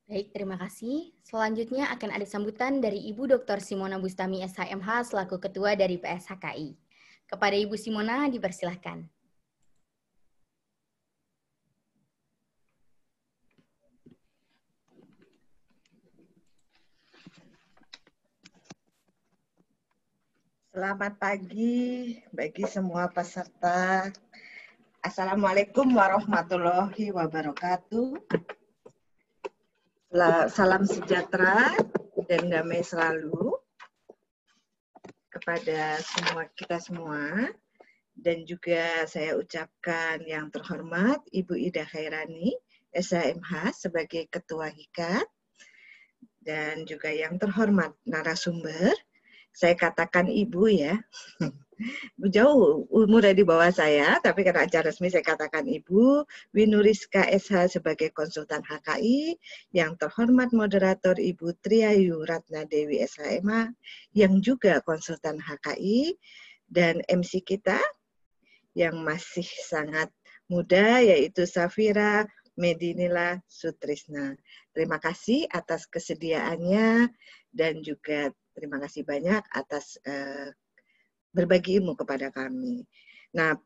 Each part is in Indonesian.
Baik, terima kasih. Selanjutnya akan ada sambutan dari Ibu Dr. Simona Bustami SHMH selaku Ketua dari PSHKI. Kepada Ibu Simona dipersilahkan. Selamat pagi bagi semua peserta. Assalamualaikum warahmatullahi wabarakatuh. Salam sejahtera dan damai selalu kepada kita semua. Dan juga saya ucapkan yang terhormat Ibu Ida Khairani, SHMH sebagai Ketua HIKAT. Dan juga yang terhormat narasumber, saya katakan Ibu ya. Jauh umurnya di bawah saya, tapi karena acara resmi saya katakan Ibu Winuriska SH sebagai konsultan HKI, yang terhormat moderator Ibu Triayu Ratna Dewi SHMH, yang juga konsultan HKI, dan MC kita yang masih sangat muda, yaitu Safira Medinila Sutrisna. Terima kasih atas kesediaannya, dan juga terima kasih banyak atas berbagi ilmu kepada kami. Nah,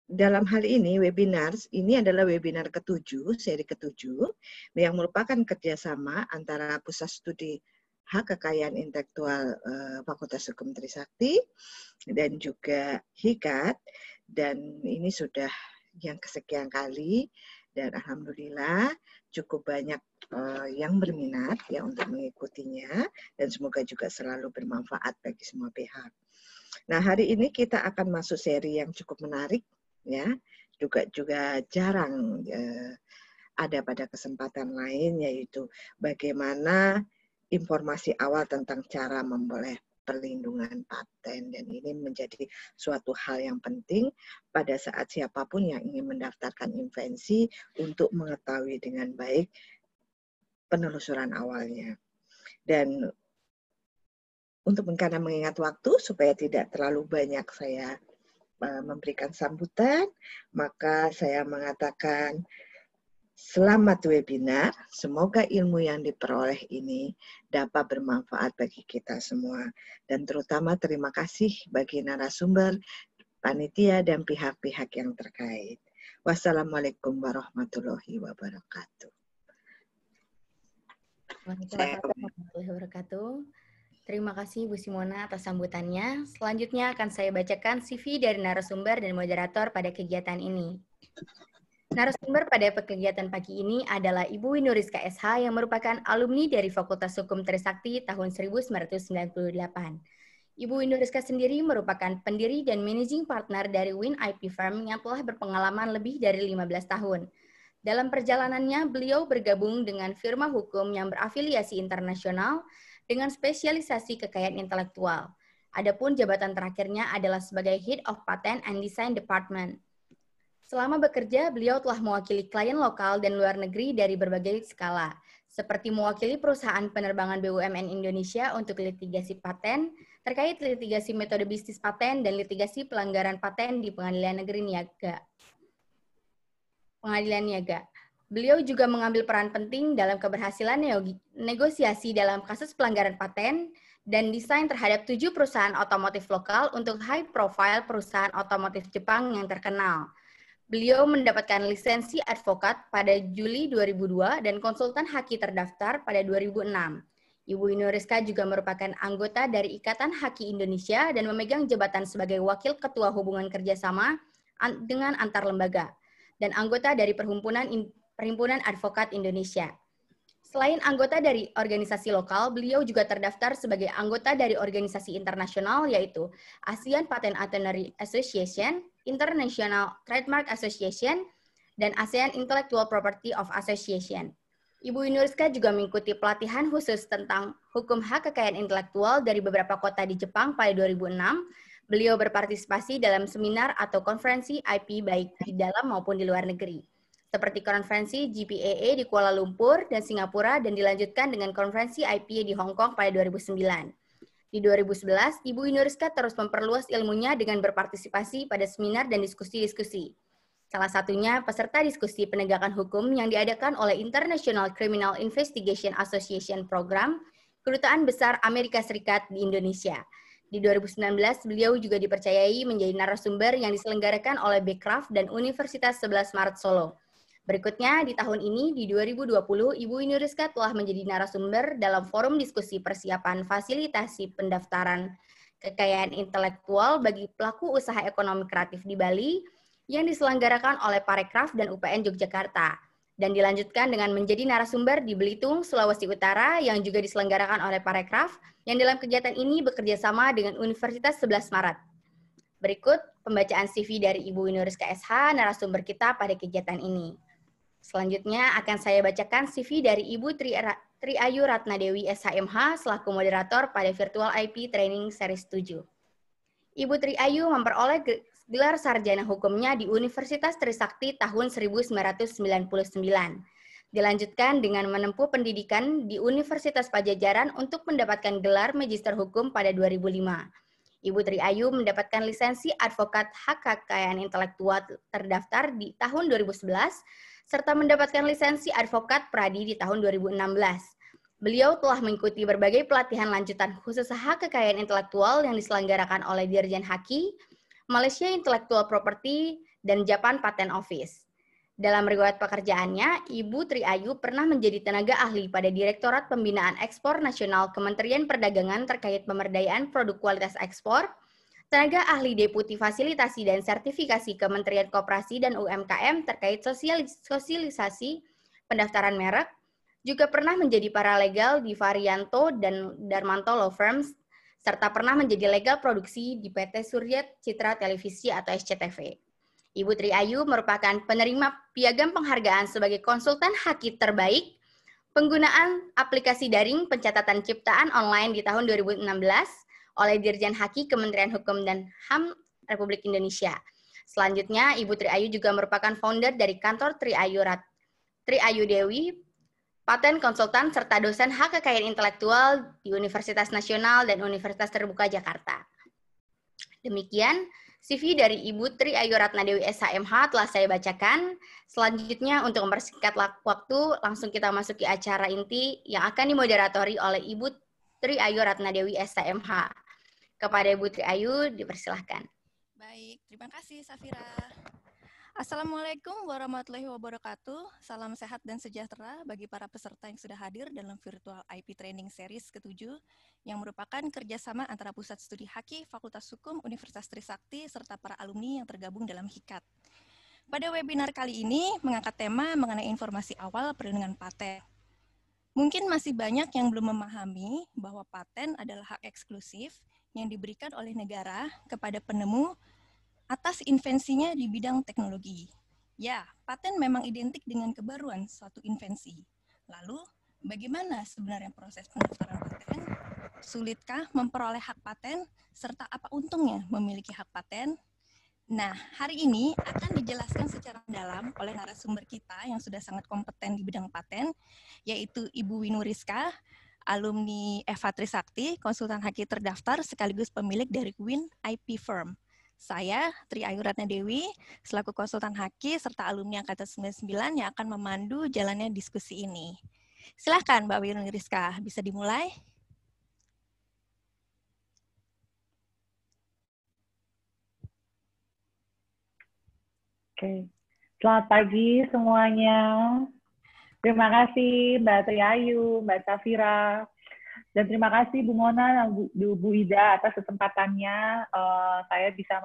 dalam hal ini webinar ini adalah webinar ke-7, seri ke-7, yang merupakan kerjasama antara Pusat Studi Hak Kekayaan Intelektual Fakultas Hukum Trisakti dan juga HIKAT, dan ini sudah yang kesekian kali, dan alhamdulillah cukup banyak yang berminat ya untuk mengikutinya, dan semoga juga selalu bermanfaat bagi semua pihak. Nah, hari ini kita akan masuk seri yang cukup menarik, ya, juga jarang ada pada kesempatan lain, yaitu bagaimana informasi awal tentang cara memperoleh perlindungan paten, dan ini menjadi suatu hal yang penting pada saat siapapun yang ingin mendaftarkan invensi untuk mengetahui dengan baik penelusuran awalnya. Dan karena mengingat waktu, supaya tidak terlalu banyak saya memberikan sambutan, maka saya mengatakan selamat webinar. Semoga ilmu yang diperoleh ini dapat bermanfaat bagi kita semua. Dan terutama terima kasih bagi narasumber, panitia, dan pihak-pihak yang terkait. Wassalamualaikum warahmatullahi wabarakatuh. Waalaikumsalam warahmatullahi wabarakatuh. Terima kasih Bu Simona atas sambutannya. Selanjutnya akan saya bacakan CV dari narasumber dan moderator pada kegiatan ini. Narasumber pada kegiatan pagi ini adalah Ibu Winuriska SH yang merupakan alumni dari Fakultas Hukum Trisakti tahun 1998. Ibu Winuriska sendiri merupakan pendiri dan managing partner dari Win IP Firm yang telah berpengalaman lebih dari 15 tahun. Dalam perjalanannya, beliau bergabung dengan firma hukum yang berafiliasi internasional dengan spesialisasi kekayaan intelektual. Adapun jabatan terakhirnya adalah sebagai Head of Patent and Design Department. Selama bekerja, beliau telah mewakili klien lokal dan luar negeri dari berbagai skala, seperti mewakili perusahaan penerbangan BUMN Indonesia untuk litigasi paten, terkait litigasi metode bisnis paten, dan litigasi pelanggaran paten di Pengadilan Negeri Niaga. Beliau juga mengambil peran penting dalam keberhasilan negosiasi dalam kasus pelanggaran paten dan desain terhadap 7 perusahaan otomotif lokal untuk high profile perusahaan otomotif Jepang yang terkenal. Beliau mendapatkan lisensi advokat pada Juli 2002 dan konsultan haki terdaftar pada 2006. Ibu Winuriska juga merupakan anggota dari Ikatan Haki Indonesia dan memegang jabatan sebagai Wakil Ketua Hubungan Kerjasama dengan antar lembaga dan anggota dari Perhimpunan Advokat Indonesia. Selain anggota dari organisasi lokal, beliau juga terdaftar sebagai anggota dari organisasi internasional, yaitu ASEAN Patent Attorney Association, International Trademark Association, dan ASEAN Intellectual Property of Association. Ibu Winuriska juga mengikuti pelatihan khusus tentang hukum hak kekayaan intelektual dari beberapa kota di Jepang pada 2006. Beliau berpartisipasi dalam seminar atau konferensi IP baik di dalam maupun di luar negeri, seperti konferensi GPAA di Kuala Lumpur dan Singapura, dan dilanjutkan dengan konferensi IP di Hong Kong pada 2009. Di 2011, Ibu Winuriska terus memperluas ilmunya dengan berpartisipasi pada seminar dan diskusi-diskusi. Salah satunya peserta diskusi penegakan hukum yang diadakan oleh International Criminal Investigation Association Program, Kedutaan Besar Amerika Serikat di Indonesia. Di 2019, beliau juga dipercayai menjadi narasumber yang diselenggarakan oleh Bekraf dan Universitas 11 Maret Solo. Berikutnya, di tahun ini, di 2020, Ibu Winuriska telah menjadi narasumber dalam forum diskusi persiapan fasilitasi pendaftaran kekayaan intelektual bagi pelaku usaha ekonomi kreatif di Bali yang diselenggarakan oleh Parekraf dan UPN Yogyakarta, dan dilanjutkan dengan menjadi narasumber di Belitung, Sulawesi Utara yang juga diselenggarakan oleh Parekraf, yang dalam kegiatan ini bekerja sama dengan Universitas 11 Maret. Berikut pembacaan CV dari Ibu Winuriska SH, narasumber kita pada kegiatan ini. Selanjutnya akan saya bacakan CV dari Ibu Tri Ayu Ratnadewi SHMH selaku moderator pada Virtual IP Training Series 7. Ibu Tri Ayu memperoleh gelar sarjana hukumnya di Universitas Trisakti tahun 1999. Dilanjutkan dengan menempuh pendidikan di Universitas Pajajaran untuk mendapatkan gelar Magister Hukum pada 2005. Ibu Tri Ayu mendapatkan lisensi advokat hak kekayaan intelektual terdaftar di tahun 2011, serta mendapatkan lisensi advokat pradi di tahun 2016. Beliau telah mengikuti berbagai pelatihan lanjutan khusus hak kekayaan intelektual yang diselenggarakan oleh Dirjen Haki, Malaysia Intellectual Property, dan Japan Patent Office. Dalam riwayat pekerjaannya, Ibu Tri Ayu pernah menjadi tenaga ahli pada Direktorat Pembinaan Ekspor Nasional Kementerian Perdagangan terkait pemberdayaan produk kualitas ekspor, tenaga ahli Deputi Fasilitasi dan Sertifikasi Kementerian Koperasi dan UMKM terkait sosialisasi pendaftaran merek, juga pernah menjadi paralegal di Varianto dan Darmanto Law Firms, serta pernah menjadi legal produksi di PT Suryat Citra Televisi atau SCTV. Ibu Tri Ayu merupakan penerima piagam penghargaan sebagai konsultan haki terbaik penggunaan aplikasi daring pencatatan ciptaan online di tahun 2016 oleh Dirjen Haki Kementerian Hukum dan HAM Republik Indonesia. Selanjutnya, Ibu Tri Ayu juga merupakan founder dari kantor Tri Ayu Dewi, paten konsultan serta dosen hak kekayaan intelektual di Universitas Nasional dan Universitas Terbuka Jakarta. Demikian CV dari Ibu Tri Ayu Ratnadewi SHMH telah saya bacakan. Selanjutnya untuk mempersingkat waktu, langsung kita masuki acara inti yang akan dimoderatori oleh Ibu Tri Ayu Ratnadewi SHMH. Kepada Ibu Tri Ayu, dipersilahkan. Baik, terima kasih Safira. Assalamualaikum warahmatullahi wabarakatuh. Salam sehat dan sejahtera bagi para peserta yang sudah hadir dalam Virtual IP Training Series ke-7 yang merupakan kerjasama antara Pusat Studi Haki, Fakultas Hukum, Universitas Trisakti, serta para alumni yang tergabung dalam HIKAT. Pada webinar kali ini mengangkat tema mengenai informasi awal perlindungan paten. Mungkin masih banyak yang belum memahami bahwa paten adalah hak eksklusif yang diberikan oleh negara kepada penemu atas invensinya di bidang teknologi. Ya, paten memang identik dengan kebaruan suatu invensi. Lalu, bagaimana sebenarnya proses pendaftaran paten? Sulitkah memperoleh hak paten? Serta apa untungnya memiliki hak paten? Nah, hari ini akan dijelaskan secara mendalam oleh narasumber kita yang sudah sangat kompeten di bidang paten, yaitu Ibu Winuriska, alumni FH Trisakti, konsultan haki terdaftar sekaligus pemilik dari Win IP Firm. Saya, Tri Ayu Ratnadewi, selaku konsultan haki serta alumni Angkatan 99 yang akan memandu jalannya diskusi ini. Silakan Mbak Winuriska, bisa dimulai? Oke, selamat pagi semuanya. Terima kasih Mbak Tri Ayu, Mbak Safira, dan terima kasih Bu Mona dan Bu Ida atas kesempatannya. Saya bisa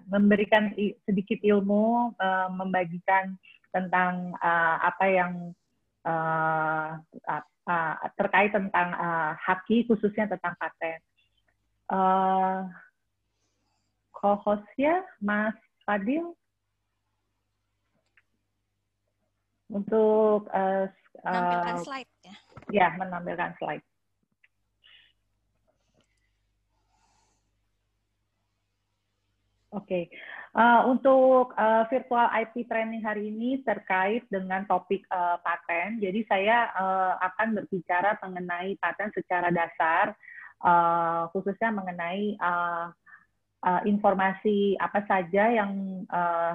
memberikan sedikit ilmu, membagikan tentang apa yang terkait tentang haki, khususnya tentang paten. Co-hostnya Mas Fadil. Untuk menampilkan slide ya. Ya, menampilkan slide. Oke. Untuk virtual IP training hari ini terkait dengan topik paten. Jadi saya akan berbicara mengenai paten secara dasar, khususnya mengenai informasi apa saja yang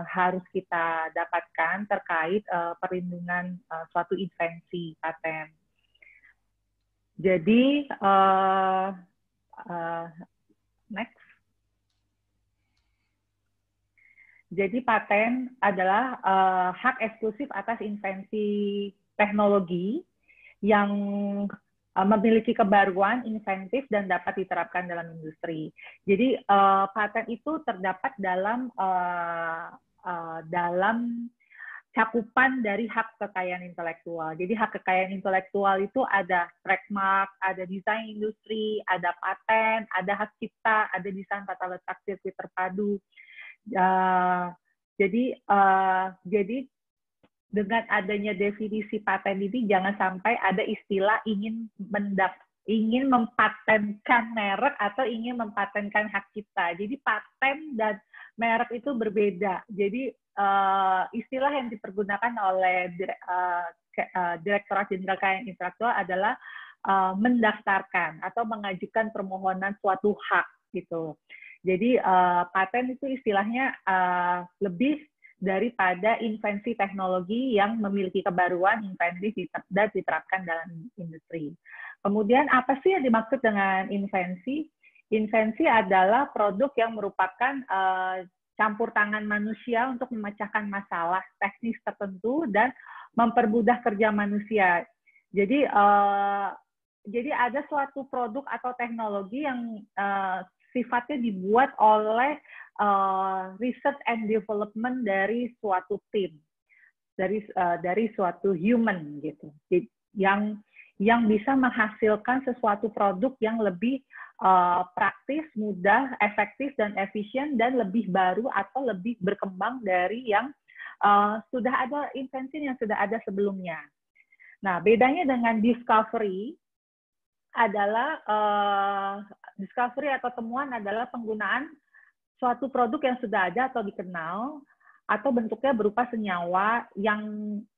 harus kita dapatkan terkait perlindungan suatu invensi paten. Jadi, next. Jadi paten adalah hak eksklusif atas invensi teknologi yang memiliki kebaruan, inventif, dan dapat diterapkan dalam industri. Jadi paten itu terdapat dalam cakupan dari hak kekayaan intelektual. Jadi hak kekayaan intelektual itu ada trademark, ada desain industri, ada paten, ada hak cipta, ada desain tata letak sirkuit terpadu. Jadi dengan adanya definisi paten ini jangan sampai ada istilah ingin mempatenkan merek atau ingin mempatenkan hak cipta. Jadi paten dan merek itu berbeda. Jadi istilah yang dipergunakan oleh Direktorat Jenderal Kekayaan Intelektual adalah mendaftarkan atau mengajukan permohonan suatu hak gitu. Jadi paten itu istilahnya lebih daripada invensi teknologi yang memiliki kebaruan, inventif, dan diterapkan dalam industri. Kemudian apa sih yang dimaksud dengan invensi? Invensi adalah produk yang merupakan campur tangan manusia untuk memecahkan masalah teknis tertentu dan mempermudah kerja manusia. Jadi ada suatu produk atau teknologi yang sifatnya dibuat oleh research and development dari suatu tim, dari suatu human gitu, yang bisa menghasilkan sesuatu produk yang lebih praktis, mudah, efektif dan efisien dan lebih baru atau lebih berkembang dari yang sudah ada invensi yang sudah ada sebelumnya. Nah, bedanya dengan discovery adalah discovery atau temuan adalah penggunaan suatu produk yang sudah ada atau dikenal atau bentuknya berupa senyawa yang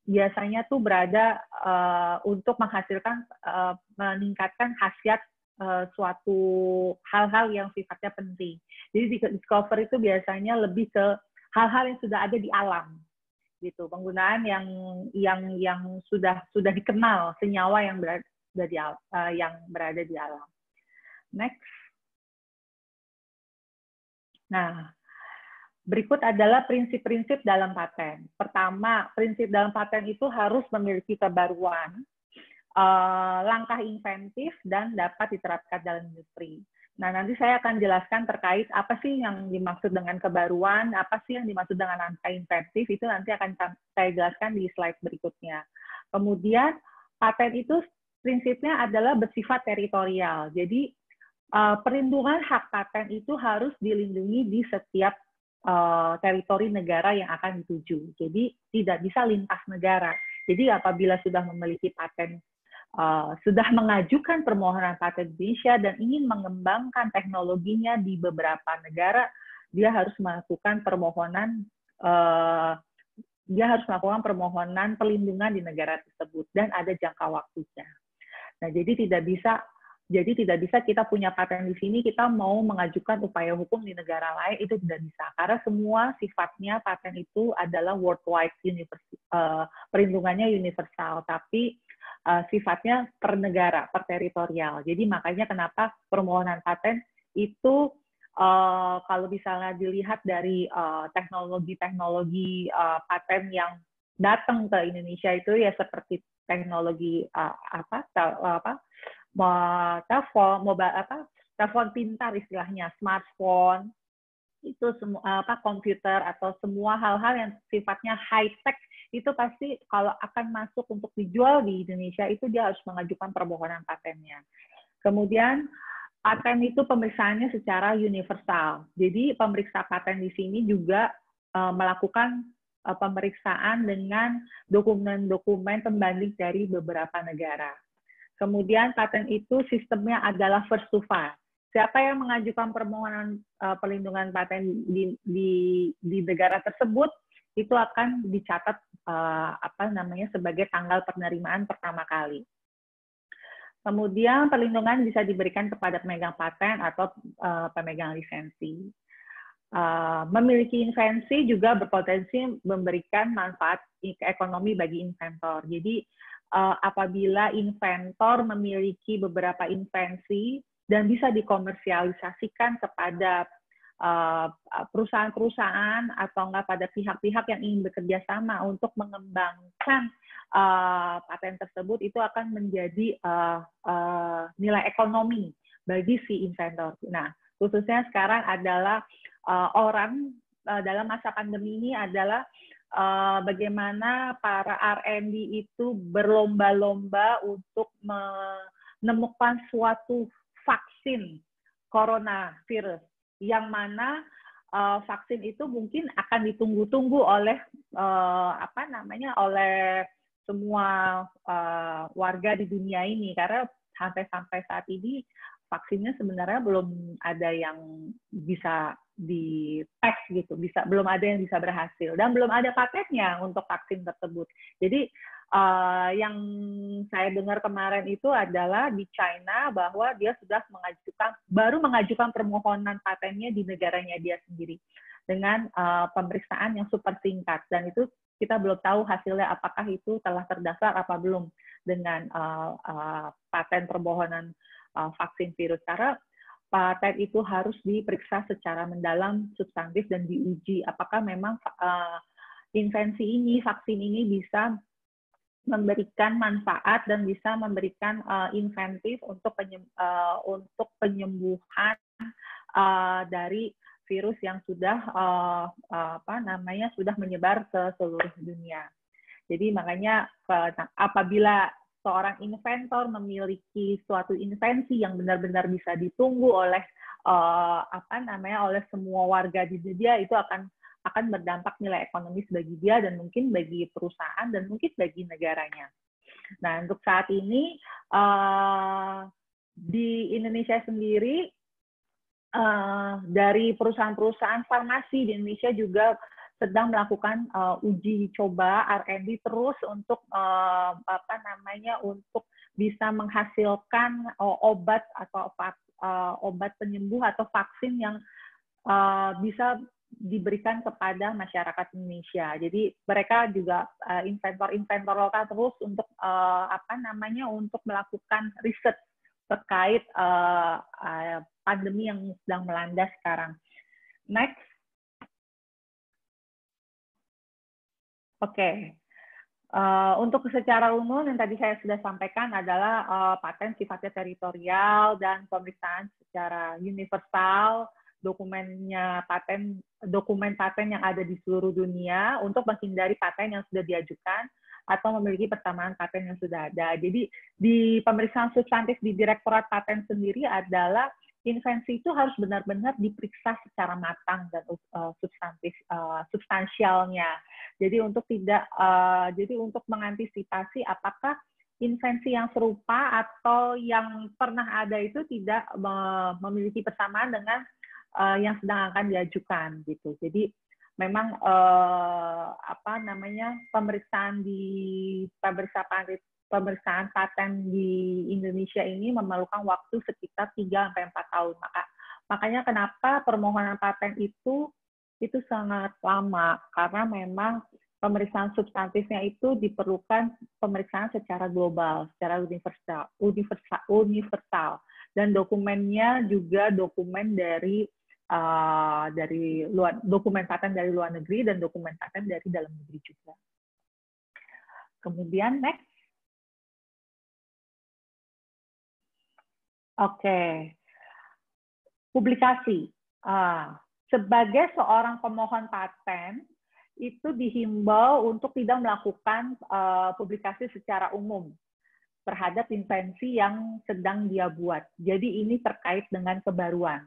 biasanya tuh berada untuk menghasilkan meningkatkan khasiat suatu hal-hal yang sifatnya penting. Jadi discover itu biasanya lebih ke hal-hal yang sudah ada di alam gitu, penggunaan yang sudah dikenal, senyawa yang berada di alam. Next. Nah, berikut adalah prinsip-prinsip dalam paten. Pertama, prinsip dalam paten itu harus memiliki kebaruan, langkah inventif, dan dapat diterapkan dalam industri. Nah, nanti saya akan jelaskan terkait apa sih yang dimaksud dengan kebaruan, apa sih yang dimaksud dengan langkah inventif, itu nanti akan saya jelaskan di slide berikutnya. Kemudian, paten itu prinsipnya adalah bersifat teritorial. Jadi, perlindungan hak paten itu harus dilindungi di setiap teritori negara yang akan dituju. Jadi tidak bisa lintas negara. Jadi apabila sudah memiliki paten, sudah mengajukan permohonan paten Indonesia dan ingin mengembangkan teknologinya di beberapa negara, dia harus melakukan permohonan perlindungan di negara tersebut dan ada jangka waktunya. Nah, jadi tidak bisa kita punya paten di sini, kita mau mengajukan upaya hukum di negara lain, itu tidak bisa. Karena semua sifatnya paten itu adalah worldwide, perlindungannya universal, tapi sifatnya per negara, per teritorial. Jadi makanya kenapa permohonan paten itu, kalau misalnya dilihat dari teknologi-teknologi paten yang datang ke Indonesia itu ya seperti teknologi telepon pintar istilahnya, smartphone, itu semua komputer atau semua hal-hal yang sifatnya high tech itu pasti kalau akan masuk untuk dijual di Indonesia itu dia harus mengajukan permohonan patennya. Kemudian paten itu pemeriksaannya secara universal. Jadi pemeriksa paten di sini juga melakukan pemeriksaan dengan dokumen-dokumen pembanding dari beberapa negara. Kemudian paten itu sistemnya adalah first to file. Siapa yang mengajukan permohonan perlindungan paten di negara tersebut itu akan dicatat sebagai tanggal penerimaan pertama kali. Kemudian perlindungan bisa diberikan kepada pemegang paten atau pemegang lisensi. memiliki invensi juga berpotensi memberikan manfaat ekonomi bagi inventor. Jadi apabila inventor memiliki beberapa invensi dan bisa dikomersialisasikan kepada perusahaan-perusahaan atau enggak pada pihak-pihak yang ingin bekerja sama untuk mengembangkan paten tersebut, itu akan menjadi nilai ekonomi bagi si inventor. Nah, khususnya sekarang adalah orang dalam masa pandemi ini adalah bagaimana para R&D itu berlomba-lomba untuk menemukan suatu vaksin coronavirus yang mana vaksin itu mungkin akan ditunggu-tunggu oleh oleh semua warga di dunia ini, karena sampai saat ini vaksinnya sebenarnya belum ada yang bisa dites gitu, belum ada yang bisa berhasil dan belum ada patennya untuk vaksin tersebut. Jadi yang saya dengar kemarin itu adalah di China bahwa dia sudah baru mengajukan permohonan patennya di negaranya dia sendiri dengan pemeriksaan yang super singkat, dan itu kita belum tahu hasilnya apakah itu telah terdaftar apa belum dengan paten permohonan vaksin virus, karena paten itu harus diperiksa secara mendalam, substantif, dan diuji apakah memang invensi ini, vaksin ini bisa memberikan manfaat dan bisa memberikan insentif untuk penyembuhan dari virus yang sudah sudah menyebar ke seluruh dunia. Jadi makanya apabila seorang inventor memiliki suatu invensi yang benar-benar bisa ditunggu oleh oleh semua warga di dunia, itu akan berdampak nilai ekonomis bagi dia dan mungkin bagi perusahaan dan mungkin bagi negaranya. Nah, untuk saat ini di Indonesia sendiri dari perusahaan-perusahaan farmasi di Indonesia juga sedang melakukan uji coba R&D terus untuk untuk bisa menghasilkan obat atau obat penyembuh atau vaksin yang bisa diberikan kepada masyarakat Indonesia. Jadi mereka juga inventor-inventor lokal terus untuk untuk melakukan riset terkait pandemi yang sedang melanda sekarang. Next. Oke. Untuk secara umum yang tadi saya sudah sampaikan adalah paten sifatnya teritorial dan pemeriksaan secara universal, dokumen paten yang ada di seluruh dunia untuk menghindari paten yang sudah diajukan atau memiliki persamaan paten yang sudah ada. Jadi di pemeriksaan substantif di Direktorat Paten sendiri adalah invensi itu harus benar-benar diperiksa secara matang dan substansialnya. Jadi untuk mengantisipasi apakah invensi yang serupa atau yang pernah ada itu tidak memiliki persamaan dengan yang sedang akan diajukan gitu. Jadi memang pemeriksaan paten di Indonesia ini memerlukan waktu sekitar 3-4 tahun. Makanya kenapa permohonan paten itu sangat lama, karena memang pemeriksaan substantifnya itu diperlukan pemeriksaan secara global, secara universal, dan dokumennya juga dokumen dari dokumen paten dari luar negeri dan dokumen paten dari dalam negeri juga. Kemudian next. Oke. Publikasi. Sebagai seorang pemohon paten, itu dihimbau untuk tidak melakukan publikasi secara umum terhadap invensi yang sedang dia buat. Jadi ini terkait dengan kebaruan.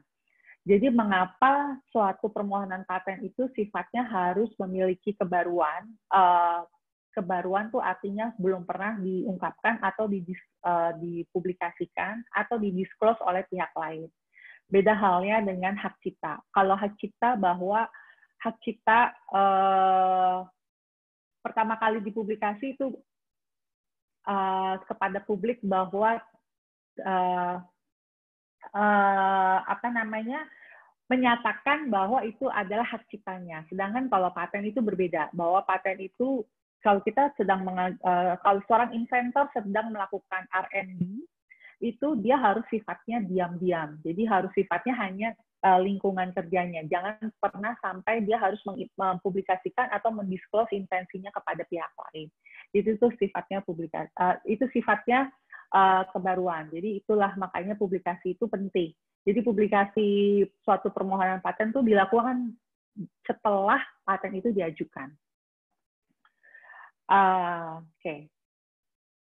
Jadi mengapa suatu permohonan paten itu sifatnya harus memiliki kebaruan? Kebaruan itu artinya belum pernah diungkapkan atau dipublikasikan atau didisclose oleh pihak lain. Beda halnya dengan hak cipta. Kalau hak cipta pertama kali dipublikasi itu kepada publik bahwa menyatakan bahwa itu adalah hak ciptanya. Sedangkan kalau paten itu berbeda, bahwa paten itu kalau kita kalau seorang inventor sedang melakukan R&D, itu dia harus sifatnya diam-diam. Jadi harus sifatnya hanya lingkungan kerjanya. Jangan pernah sampai dia harus mempublikasikan atau mendisclose invensinya kepada pihak lain. Itu tuh sifatnya itu sifatnya kebaruan. Jadi itulah makanya publikasi itu penting. Jadi publikasi suatu permohonan paten itu dilakukan setelah paten itu diajukan. Oke.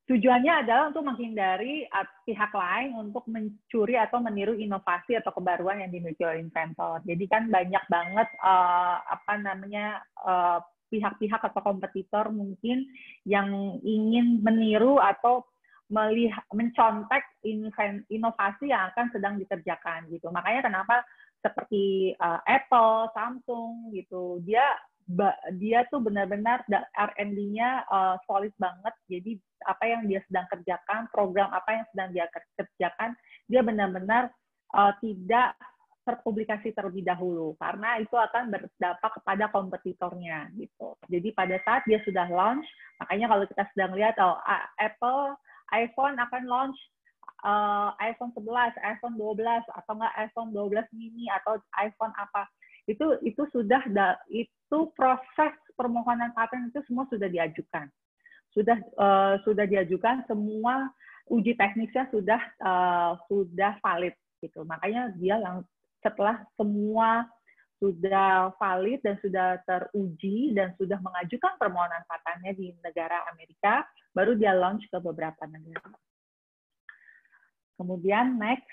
Tujuannya adalah untuk menghindari pihak lain untuk mencuri atau meniru inovasi atau kebaruan yang dimiliki oleh inventor. Jadi kan banyak banget pihak-pihak atau kompetitor mungkin yang ingin meniru atau mencontek inovasi yang akan sedang dikerjakan gitu. Makanya kenapa seperti Apple, Samsung gitu, dia tuh benar-benar R&D-nya solid banget. Jadi apa yang dia sedang kerjakan, program apa yang sedang dia kerjakan, dia benar-benar tidak terpublikasi terlebih dahulu karena itu akan berdampak kepada kompetitornya gitu. Jadi pada saat dia sudah launch, makanya kalau kita sedang lihat Apple iPhone akan launch iPhone 11, iPhone 12 atau enggak iPhone 12 mini atau iPhone apa. Itu proses permohonan paten itu semua sudah diajukan. Sudah diajukan, semua uji teknisnya sudah valid gitu. Makanya dia setelah semua sudah valid dan sudah teruji dan sudah mengajukan permohonan patennya di negara Amerika, baru dia launch ke beberapa negara. Kemudian next.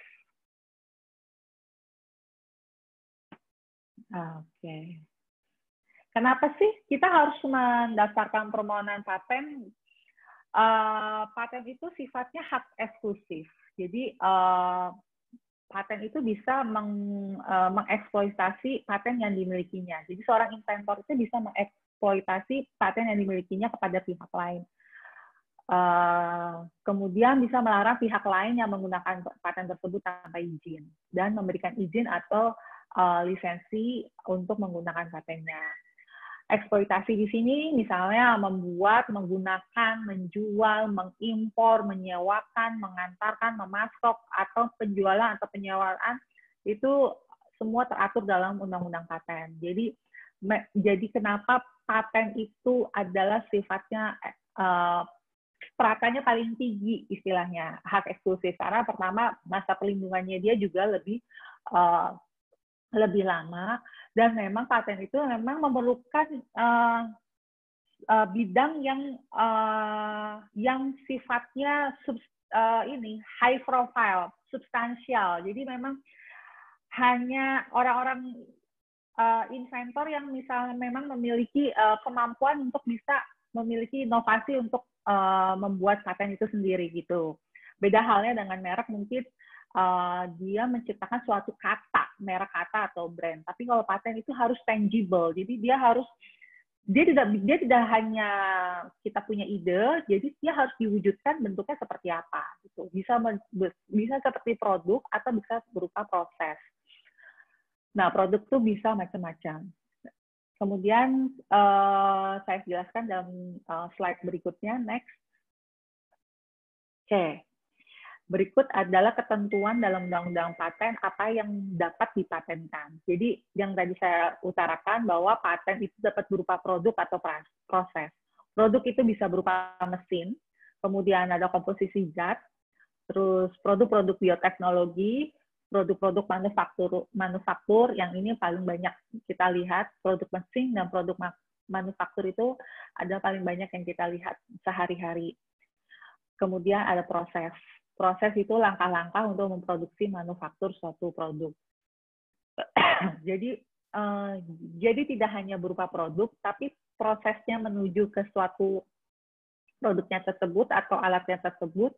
Oke. Kenapa sih kita harus mendaftarkan permohonan paten? Paten itu sifatnya hak eksklusif. Jadi paten itu bisa mengeksploitasi paten yang dimilikinya. Jadi seorang inventor itu bisa mengeksploitasi paten yang dimilikinya kepada pihak lain. Kemudian bisa melarang pihak lain yang menggunakan paten tersebut tanpa izin dan memberikan izin atau lisensi untuk menggunakan patennya. Eksploitasi di sini misalnya membuat, menggunakan, menjual, mengimpor, menyewakan, mengantarkan, memasok, atau penjualan atau penyewaan itu semua teratur dalam Undang-Undang Paten. Jadi kenapa paten itu adalah sifatnya peratannya paling tinggi istilahnya hak eksklusif, karena pertama masa perlindungannya dia juga lebih lama, dan memang paten itu memang memerlukan bidang yang sifatnya high profile, substansial. Jadi memang hanya orang-orang inventor yang misalnya memang memiliki kemampuan untuk bisa memiliki inovasi untuk membuat paten itu sendiri gitu. Beda halnya dengan merek, mungkin dia menciptakan suatu kata, merek kata atau brand. Tapi kalau paten itu harus tangible. Jadi dia tidak hanya kita punya ide, jadi dia harus diwujudkan bentuknya seperti apa gitu. Bisa seperti produk atau bisa berupa proses. Nah, produk itu bisa macam-macam. Kemudian saya jelaskan dalam slide berikutnya, next. Oke. Berikut adalah ketentuan dalam Undang-Undang Paten apa yang dapat dipatenkan. Jadi yang tadi saya utarakan bahwa paten itu dapat berupa produk atau proses. Produk itu bisa berupa mesin, kemudian ada komposisi zat, terus produk-produk bioteknologi, produk-produk manufaktur yang ini paling banyak kita lihat, produk mesin dan produk manufaktur itu ada paling banyak yang kita lihat sehari-hari. Kemudian ada proses. Proses itu langkah-langkah untuk memproduksi manufaktur suatu produk. Jadi tidak hanya berupa produk, tapi prosesnya menuju ke suatu produknya tersebut atau alatnya tersebut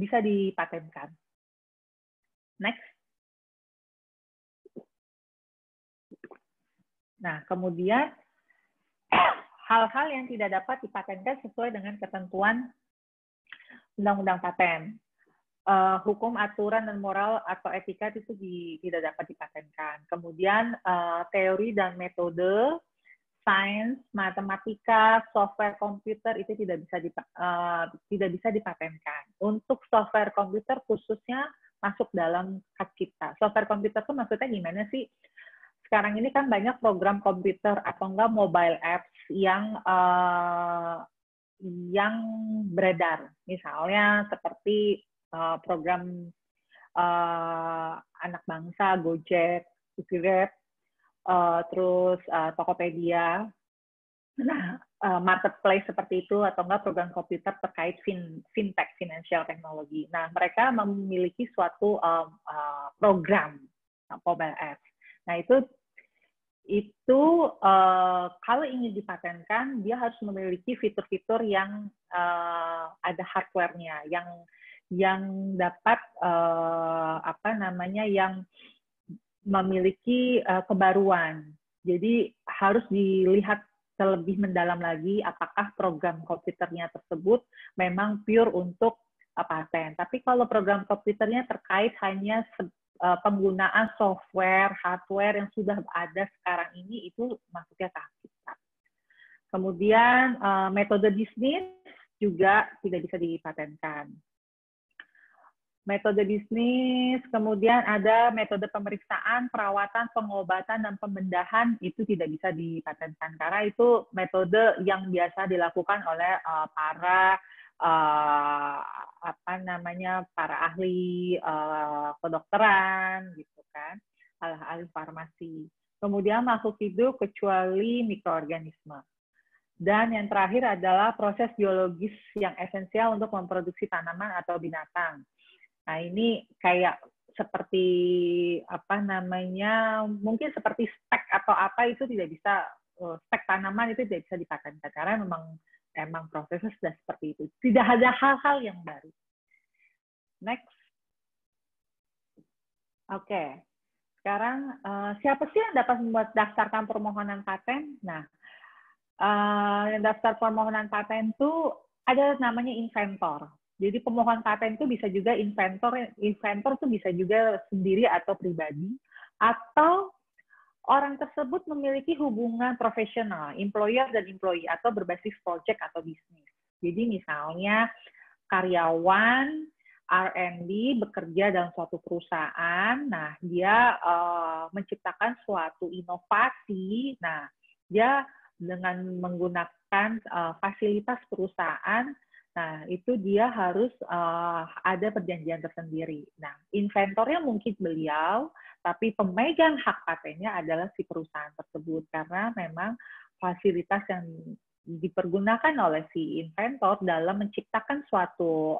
bisa dipatenkan. Next. Nah, kemudian hal-hal yang tidak dapat dipatenkan sesuai dengan ketentuan Undang-Undang Paten. hukum, aturan, dan moral atau etika itu tidak dapat dipatenkan. Kemudian teori dan metode, sains, matematika, software komputer itu tidak bisa dipatenkan. Untuk software komputer khususnya masuk dalam hak cipta. Software komputer itu maksudnya gimana sih? Sekarang ini kan banyak program komputer atau enggak mobile apps yang beredar. Misalnya seperti program anak bangsa, Gojek, Grab, terus Tokopedia, nah marketplace seperti itu, atau enggak program komputer terkait fintech, financial technology. Nah, mereka memiliki suatu program mobile apps. Nah, itu kalau ingin dipatenkan, dia harus memiliki fitur-fitur yang ada hardware-nya, yang dapat yang memiliki kebaruan. Jadi harus dilihat terlebih mendalam lagi apakah program komputernya tersebut memang pure untuk paten. Tapi kalau program komputernya terkait hanya penggunaan software, hardware yang sudah ada sekarang ini, itu masuknya ke hak cipta. Kemudian metode bisnis juga tidak bisa dipatenkan. Metode bisnis, kemudian ada metode pemeriksaan, perawatan, pengobatan, dan pembedahan, itu tidak bisa dipatenkan karena itu metode yang biasa dilakukan oleh para ahli kedokteran gitu kan, ahli farmasi. Kemudian makhluk hidup kecuali mikroorganisme. Dan yang terakhir adalah proses biologis yang esensial untuk memproduksi tanaman atau binatang. Nah, ini kayak seperti mungkin seperti spek atau apa, itu tidak bisa, spek tanaman itu tidak bisa dipatenkan karena memang prosesnya sudah seperti itu. Tidak ada hal-hal yang baru. Next. Oke. Sekarang siapa sih yang dapat membuat daftarkan permohonan paten? Nah, yang daftar permohonan paten itu ada namanya inventor. Jadi pemohon paten itu bisa juga inventor itu bisa juga sendiri atau pribadi, atau orang tersebut memiliki hubungan profesional, employer dan employee, atau berbasis project atau bisnis. Jadi misalnya karyawan R&D bekerja dalam suatu perusahaan, nah dia menciptakan suatu inovasi, nah dia dengan menggunakan fasilitas perusahaan, nah, itu dia harus ada perjanjian tersendiri. Nah, inventornya mungkin beliau, tapi pemegang hak patennya adalah si perusahaan tersebut. Karena memang fasilitas yang dipergunakan oleh si inventor dalam menciptakan suatu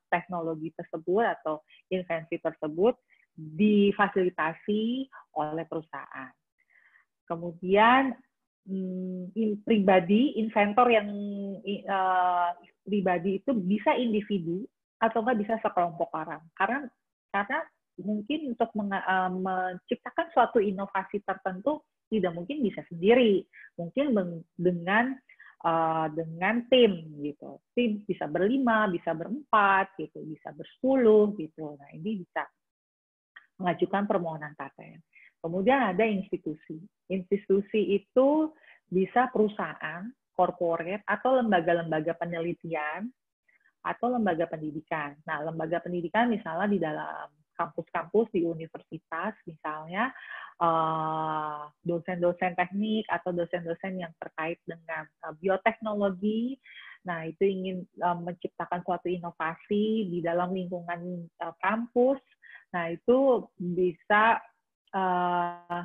teknologi tersebut atau invensi tersebut difasilitasi oleh perusahaan. Kemudian pribadi, inventor yang pribadi itu bisa individu atau nggak bisa sekelompok orang. Karena mungkin untuk menciptakan suatu inovasi tertentu tidak mungkin bisa sendiri, mungkin dengan tim gitu. Tim bisa berlima, bisa berempat gitu, bisa bersepuluh gitu. Nah, ini bisa mengajukan permohonan paten. Kemudian ada institusi. Institusi itu bisa perusahaan, corporate, atau lembaga-lembaga penelitian, atau lembaga pendidikan. Nah, lembaga pendidikan misalnya di dalam kampus-kampus di universitas, misalnya dosen-dosen teknik atau dosen-dosen yang terkait dengan bioteknologi, nah itu ingin menciptakan suatu inovasi di dalam lingkungan kampus, nah itu bisa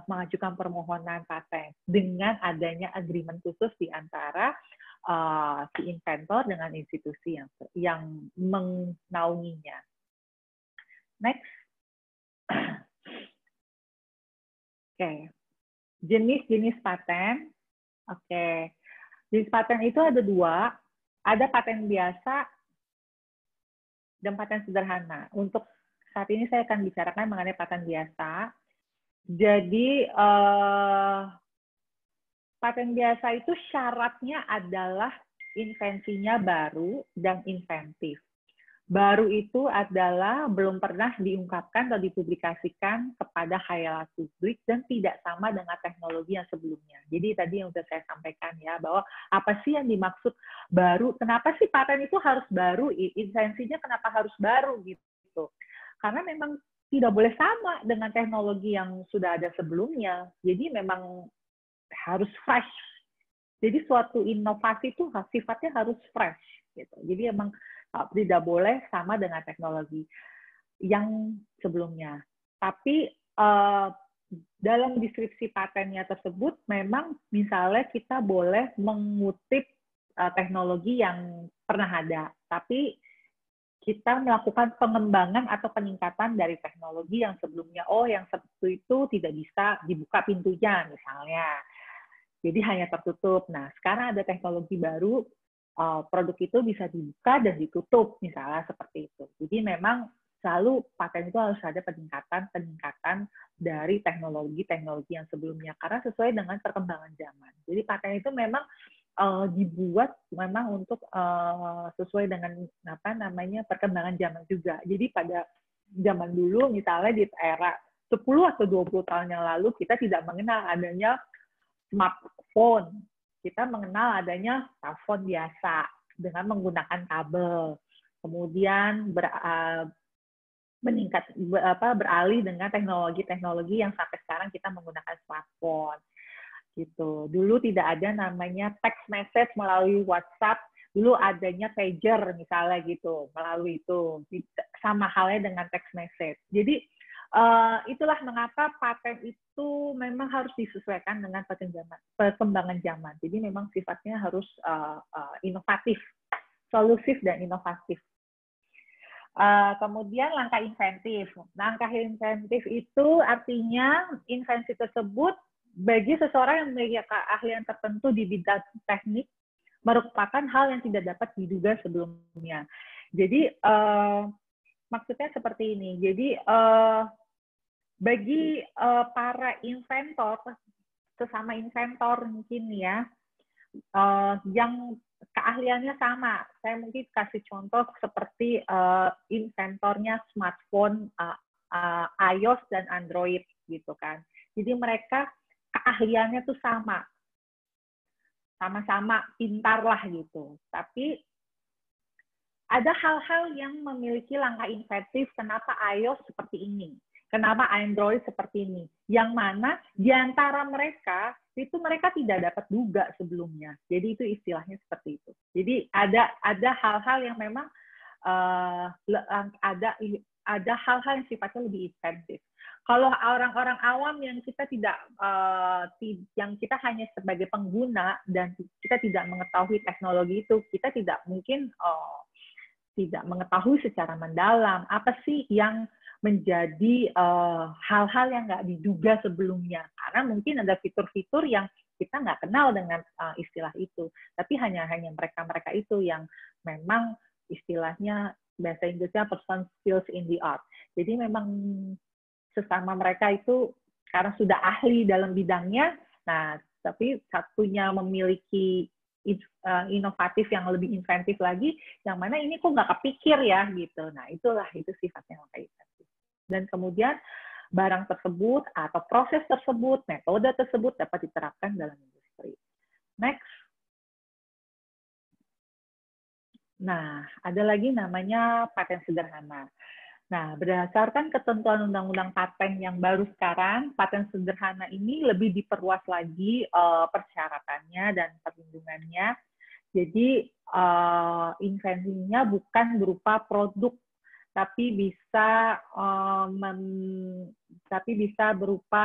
mengajukan permohonan paten dengan adanya agreement khusus di antara si inventor dengan institusi yang menaunginya. Next. Oke. Jenis-jenis paten. Oke. Jenis paten itu ada dua. Ada paten biasa dan paten sederhana. Untuk saat ini saya akan bicarakan mengenai paten biasa. Jadi, paten biasa itu syaratnya adalah invensinya baru dan inventif. baru itu adalah belum pernah diungkapkan atau dipublikasikan kepada khayal publik dan tidak sama dengan teknologi yang sebelumnya. Jadi tadi yang sudah saya sampaikan ya, bahwa apa sih yang dimaksud baru, kenapa sih paten itu harus baru, esensinya kenapa harus baru gitu. Karena memang tidak boleh sama dengan teknologi yang sudah ada sebelumnya. Jadi memang harus fresh. Jadi suatu inovasi itu sifatnya harus fresh gitu. Jadi emang tidak boleh sama dengan teknologi yang sebelumnya. Tapi dalam deskripsi patennya tersebut memang misalnya kita boleh mengutip teknologi yang pernah ada, tapi kita melakukan pengembangan atau peningkatan dari teknologi yang sebelumnya. Oh, yang satu itu tidak bisa dibuka pintunya misalnya. Jadi hanya tertutup. Nah, sekarang ada teknologi baru, produk itu bisa dibuka dan ditutup, misalnya seperti itu. Jadi memang selalu paten itu harus ada peningkatan dari teknologi yang sebelumnya, karena sesuai dengan perkembangan zaman. Jadi paten itu memang dibuat memang untuk sesuai dengan perkembangan zaman juga. Jadi pada zaman dulu, misalnya di era 10 atau 20 tahun yang lalu, kita tidak mengenal adanya smartphone. Kita mengenal adanya telepon biasa dengan menggunakan kabel. Kemudian beralih dengan teknologi yang sampai sekarang kita menggunakan smartphone. Gitu. Dulu tidak ada namanya text message melalui WhatsApp. Dulu adanya pager misalnya gitu, melalui itu. Sama halnya dengan text message. Jadi itulah mengapa paten itu memang harus disesuaikan dengan perkembangan zaman. Jadi memang sifatnya harus inovatif, solusif dan inovatif. Kemudian langkah inventif. Langkah inventif itu artinya invensi tersebut bagi seseorang yang memiliki keahlian tertentu di bidang teknik merupakan hal yang tidak dapat diduga sebelumnya. Jadi maksudnya seperti ini. Jadi bagi para inventor, sesama inventor mungkin ya, yang keahliannya sama. Saya mungkin kasih contoh seperti inventornya smartphone iOS dan Android gitu kan. Jadi mereka keahliannya tuh sama-sama pintar lah gitu. Tapi ada hal-hal yang memiliki langkah inventif. Kenapa iOS seperti ini? Kenapa Android seperti ini? Yang mana di antara mereka itu mereka tidak dapat duga sebelumnya. Jadi itu istilahnya seperti itu. Jadi ada hal-hal yang memang ada hal-hal yang sifatnya lebih inventif. Kalau orang-orang awam yang kita yang kita hanya sebagai pengguna dan kita tidak mengetahui teknologi itu, kita tidak mungkin tidak mengetahui secara mendalam apa sih yang menjadi hal-hal yang nggak diduga sebelumnya. Karena mungkin ada fitur-fitur yang kita nggak kenal dengan istilah itu. Tapi hanya mereka-mereka itu yang memang istilahnya bahasa Inggrisnya person skills in the art. Jadi memang sesama mereka itu karena sudah ahli dalam bidangnya, nah tapi satunya memiliki inovatif yang lebih inventif lagi, yang mana ini kok nggak kepikir ya gitu. Nah itu sifatnya langkah inventif. Dan kemudian barang tersebut atau proses tersebut, metode tersebut dapat diterapkan dalam industri. Next. Nah, ada lagi namanya paten sederhana. Nah, berdasarkan ketentuan Undang-Undang Paten yang baru sekarang, paten sederhana ini lebih diperluas lagi persyaratannya dan perlindungannya. Jadi, invensinya bukan berupa produk, tapi bisa berupa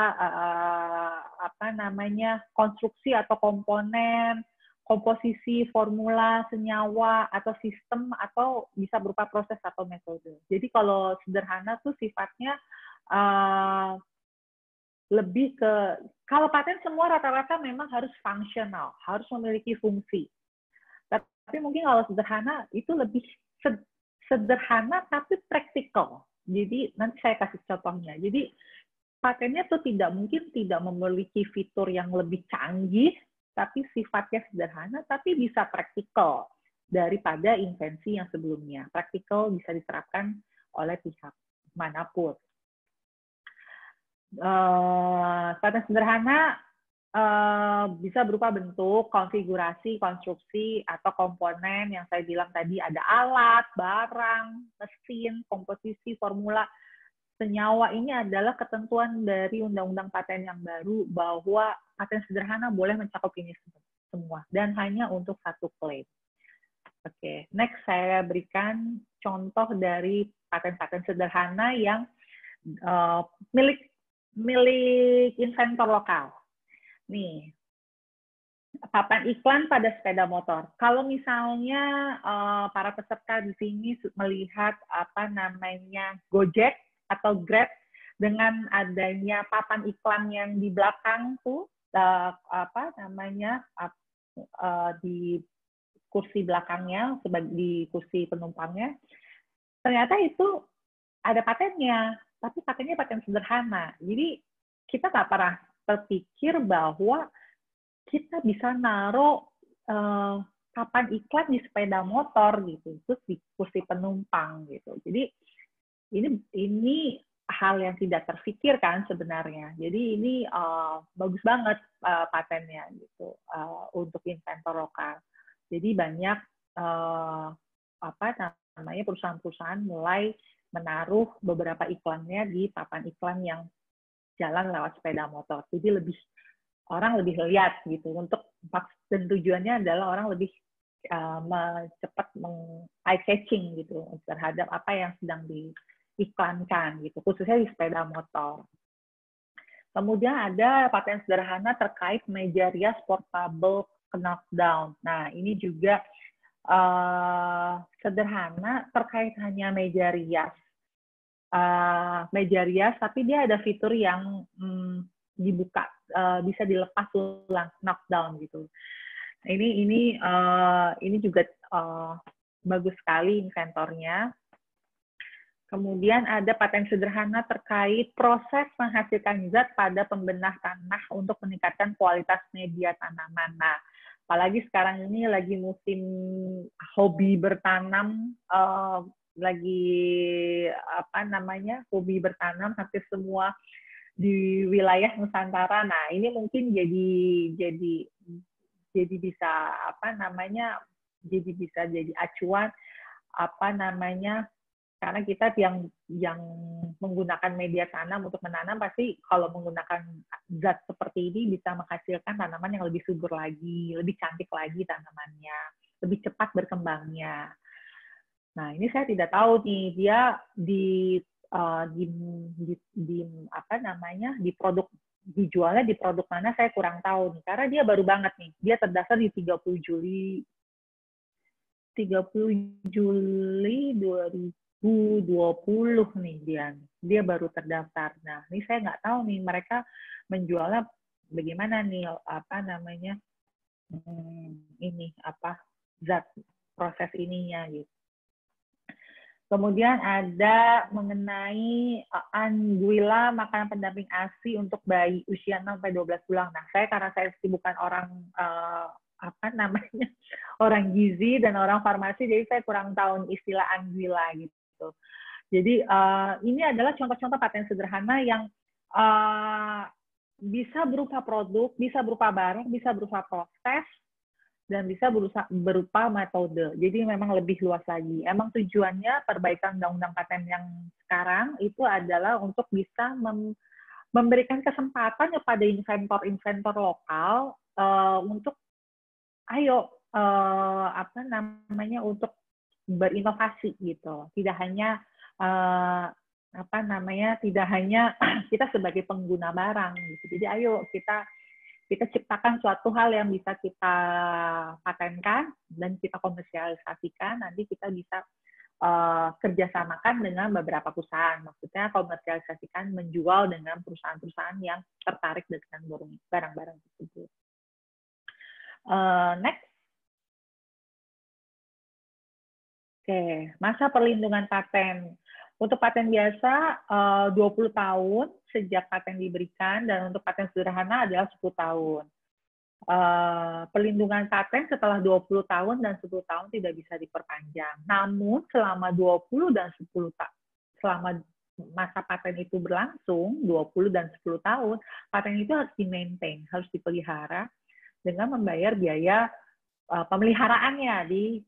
konstruksi atau komponen, komposisi, formula, senyawa, atau sistem, atau bisa berupa proses atau metode. Jadi kalau sederhana tuh sifatnya lebih ke, kalau paten semua rata-rata memang harus fungsional, harus memiliki fungsi. Tapi mungkin kalau sederhana itu lebih sederhana tapi praktikal. Jadi nanti saya kasih contohnya. Jadi patennya tuh tidak memiliki fitur yang lebih canggih, tapi sifatnya sederhana, tapi bisa praktikal. daripada invensi yang sebelumnya. Praktikal bisa diterapkan oleh pihak manapun. Paten sederhana bisa berupa bentuk, konfigurasi, konstruksi, atau komponen yang saya bilang tadi, ada alat, barang, mesin, komposisi, formula, senyawa. Ini adalah ketentuan dari Undang-Undang Paten yang baru bahwa paten sederhana boleh mencakup ini semua dan hanya untuk satu klaim. Oke, next saya berikan contoh dari paten-paten sederhana yang milik inventor lokal. Nih, papan iklan pada sepeda motor. Kalau misalnya para peserta di sini melihat apa namanya Gojek atau Grab dengan adanya papan iklan yang di belakang tuh apa namanya di kursi belakangnya sebagai di kursi penumpangnya, ternyata itu ada patennya, tapi patennya paten sederhana. Jadi kita nggak pernah terpikir bahwa kita bisa naruh papan iklan di sepeda motor gitu, terus di kursi penumpang gitu. Jadi ini hal yang tidak terfikirkan sebenarnya. Jadi ini bagus banget patennya gitu untuk inventor lokal. Jadi banyak apa namanya perusahaan-perusahaan mulai menaruh beberapa iklannya di papan iklan yang jalan lewat sepeda motor. Jadi orang lebih lihat gitu. Dan tujuannya adalah orang lebih cepat eye catching gitu terhadap apa yang sedang diiklankan gitu, khususnya di sepeda motor. Kemudian ada paten sederhana terkait meja rias portable knockdown. Nah, ini juga sederhana terkait hanya meja rias. Tapi dia ada fitur yang dibuka, bisa dilepas ulang, knockdown gitu. Ini juga bagus sekali inventornya. Kemudian ada paten sederhana terkait proses menghasilkan zat pada pembenah tanah untuk meningkatkan kualitas media tanaman. Nah, apalagi sekarang ini lagi musim hobi bertanam, hobi bertanam hampir semua di wilayah Nusantara. Nah, ini mungkin jadi bisa jadi acuan karena kita yang menggunakan media tanam untuk menanam pasti kalau menggunakan zat seperti ini bisa menghasilkan tanaman yang lebih subur lagi, lebih cantik lagi tanamannya, lebih cepat berkembangnya. Nah, ini saya tidak tahu nih, dia dijualnya di produk mana saya kurang tahu nih, karena dia baru banget nih. Dia terdaftar di 30 Juli 2020 nih dia baru terdaftar. Nah, ini saya nggak tahu nih mereka menjualnya bagaimana nih zat proses ininya gitu. Kemudian ada mengenai Anguilla, makanan pendamping ASI untuk bayi usia 6-12 bulan. Nah, karena saya bukan orang orang gizi dan orang farmasi, jadi saya kurang tahu istilah Anguilla gitu. Jadi ini adalah contoh-contoh paten sederhana yang bisa berupa produk, bisa berupa barang, bisa berupa proses, dan bisa berupa metode. Jadi memang lebih luas lagi. Emang tujuannya perbaikan undang-undang paten yang sekarang itu adalah untuk bisa memberikan kesempatan kepada inventor-inventor lokal untuk untuk berinovasi gitu. Tidak hanya tidak hanya kita sebagai pengguna barang gitu. Jadi ayo kita ciptakan suatu hal yang bisa kita patenkan dan kita komersialisasikan, nanti kita bisa kerjasamakan dengan beberapa perusahaan. Maksudnya komersialisasikan, menjual dengan perusahaan-perusahaan yang tertarik dengan barang-barang tersebut. Next. Oke, masa perlindungan paten. Untuk paten biasa 20 tahun sejak paten diberikan, dan untuk paten sederhana adalah 10 tahun. perlindungan paten setelah 20 tahun dan 10 tahun tidak bisa diperpanjang. Namun selama 20 dan 10 tahun, selama masa paten itu berlangsung 20 dan 10 tahun, paten itu harus di-maintain, harus dipelihara dengan membayar biaya pemeliharaannya di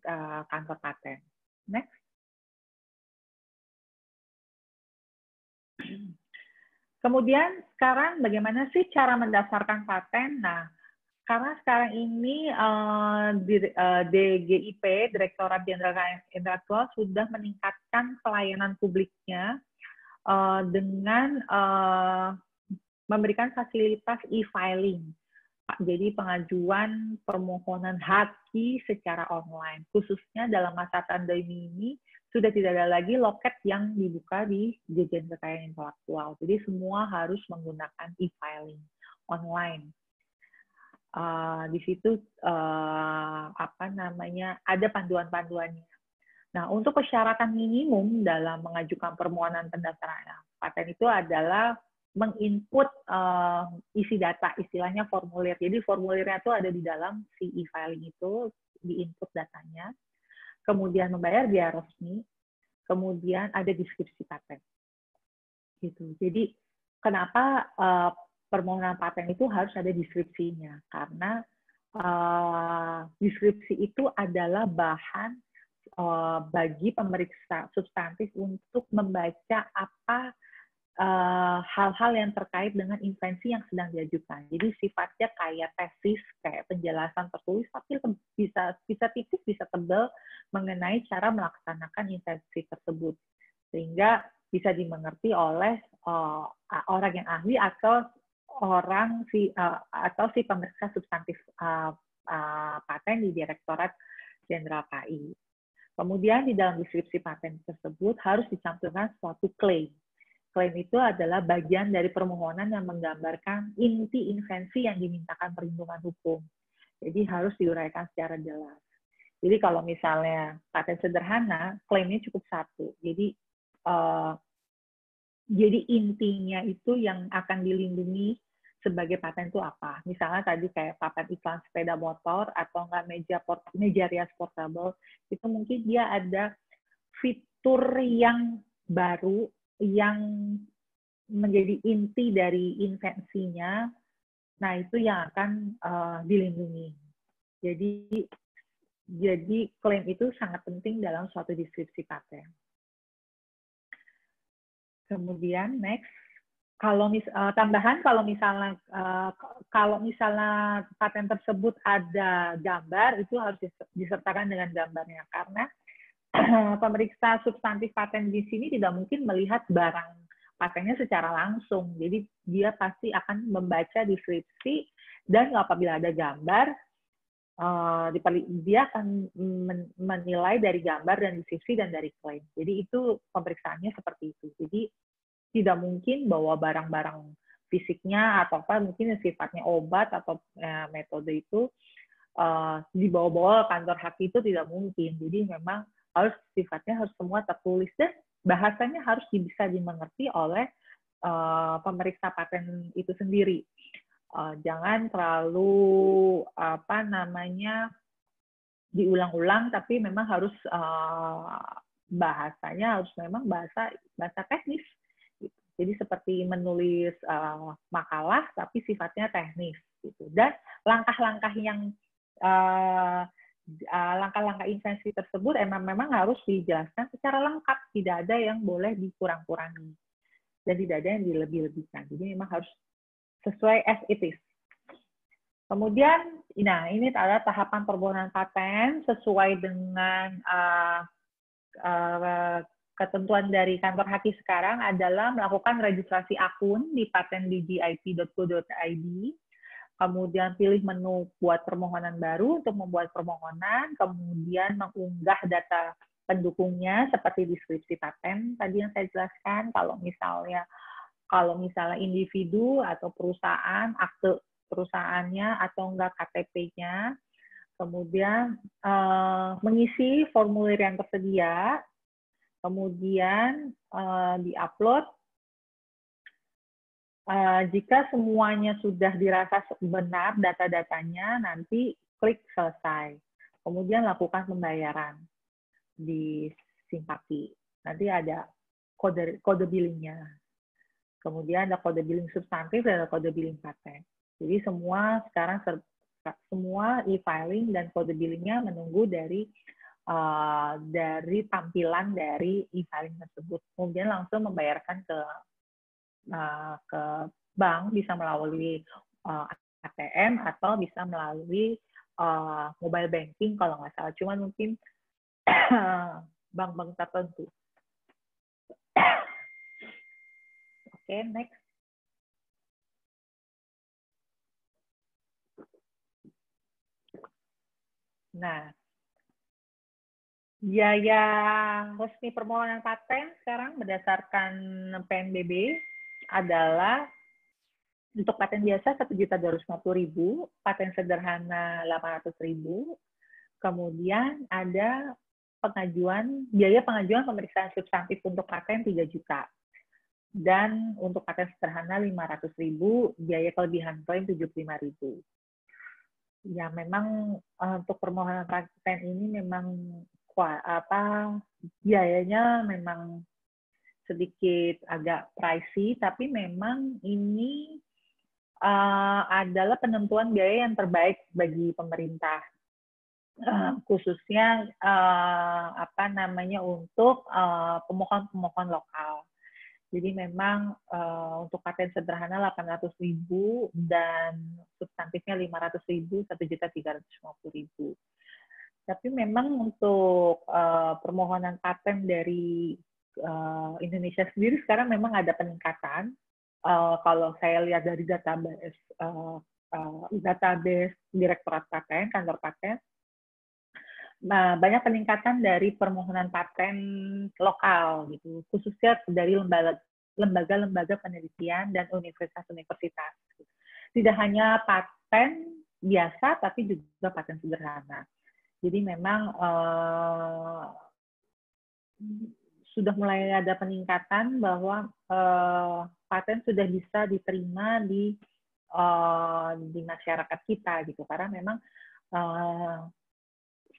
kantor paten. Next. Kemudian sekarang bagaimana sih cara mendaftarkan paten? Nah, karena sekarang ini DGIP, Direktorat Jenderal Kekayaan Intelektual, sudah meningkatkan pelayanan publiknya dengan memberikan fasilitas e-filing. Jadi pengajuan permohonan haki secara online, khususnya dalam masa pandemi ini sudah tidak ada lagi loket yang dibuka di Dirjen Kekayaan Intelektual. Jadi semua harus menggunakan e-filing online. Di situ ada panduan-panduannya. Nah, untuk persyaratan minimum dalam mengajukan permohonan pendaftaran paten itu adalah menginput isi data, istilahnya formulir. Jadi formulirnya itu ada di dalam si e-filing itu, diinput datanya, kemudian membayar biaya resmi, kemudian ada deskripsi paten. Gitu. Jadi kenapa permohonan paten itu harus ada deskripsinya? Karena deskripsi itu adalah bahan bagi pemeriksa substantif untuk membaca apa hal-hal yang terkait dengan invensi yang sedang diajukan. Jadi sifatnya kayak tesis, kayak penjelasan tertulis, tapi bisa tipis, bisa tebal mengenai cara melaksanakan invensi tersebut, sehingga bisa dimengerti oleh orang yang ahli atau si pemeriksa substantif paten di Direktorat Jenderal KI. Kemudian di dalam deskripsi paten tersebut harus dicantumkan suatu klaim. Klaim itu adalah bagian dari permohonan yang menggambarkan inti invensi yang dimintakan perlindungan hukum. Jadi harus diuraikan secara jelas. Jadi kalau misalnya paten sederhana, klaimnya cukup satu. Jadi intinya itu yang akan dilindungi sebagai paten itu apa? Misalnya tadi kayak paten iklan sepeda motor atau enggak meja rias portable, itu mungkin dia ada fitur yang baru yang menjadi inti dari invensinya. Nah, itu yang akan dilindungi. Jadi klaim itu sangat penting dalam suatu deskripsi paten. Kemudian next, kalau misalnya paten tersebut ada gambar, itu harus disertakan dengan gambarnya, karena pemeriksa substantif paten di sini tidak mungkin melihat barang patennya secara langsung. Jadi dia pasti akan membaca deskripsi dan apabila ada gambar, dia akan menilai dari gambar dan deskripsi dan dari klaim. Jadi itu pemeriksaannya seperti itu. Jadi tidak mungkin bawa barang-barang fisiknya atau apa mungkin sifatnya obat atau metode itu dibawa-bawa kantor haki itu tidak mungkin. Jadi memang sifatnya harus semua tertulis dan bahasanya harus bisa dimengerti oleh pemeriksa paten itu sendiri. Jangan terlalu diulang-ulang, tapi memang harus bahasanya harus memang bahasa teknis. Jadi seperti menulis makalah tapi sifatnya teknis. Gitu. Dan langkah-langkah invensi tersebut memang harus dijelaskan secara lengkap, tidak ada yang boleh dikurang-kurangi dan tidak ada yang dilebih-lebihkan. Jadi memang harus sesuai as it is. Kemudian, ini adalah tahapan permohonan paten sesuai dengan ketentuan dari kantor haki sekarang adalah melakukan registrasi akun di patendigip.go.id. Kemudian pilih menu buat permohonan baru untuk membuat permohonan, kemudian mengunggah data pendukungnya seperti deskripsi paten tadi yang saya jelaskan. Kalau misalnya individu atau perusahaan, akte perusahaannya atau enggak KTP-nya, kemudian mengisi formulir yang tersedia, kemudian diupload. Jika semuanya sudah dirasa benar data-datanya, nanti klik selesai. Kemudian lakukan pembayaran di Simpati. Nanti ada kode billingnya. Kemudian ada kode billing substantif dan ada kode billing paten. Jadi semua sekarang semua e-filing dan kode billingnya menunggu dari tampilan dari e-filing tersebut. Kemudian langsung membayarkan ke bank, bisa melalui ATM atau bisa melalui mobile banking kalau nggak salah. Cuman mungkin bank-bank tertentu. Oke, next. Nah, biaya resmi permohonan paten sekarang berdasarkan PNBB adalah untuk paten biasa 1.250.000, paten sederhana 800.000, kemudian ada biaya pengajuan pemeriksaan substantif untuk paten 3 juta. Dan untuk paten sederhana 500.000, biaya kelebihan klaim 75.000. Ya memang untuk permohonan paten ini memang biayanya memang sedikit agak pricey, tapi memang ini adalah penentuan biaya yang terbaik bagi pemerintah, khususnya untuk pemohon-pemohon lokal. Jadi memang untuk paten sederhana 800.000 dan substantifnya 500.000, 1.350.000. Tapi memang untuk permohonan paten dari Indonesia sendiri sekarang memang ada peningkatan. Kalau saya lihat dari database Direktorat Paten, Kantor Paten, banyak peningkatan dari permohonan paten lokal, gitu, khususnya dari lembaga-lembaga penelitian dan universitas-universitas. Tidak hanya paten biasa, tapi juga paten sederhana. Jadi memang sudah mulai ada peningkatan bahwa paten sudah bisa diterima di masyarakat kita, gitu, karena memang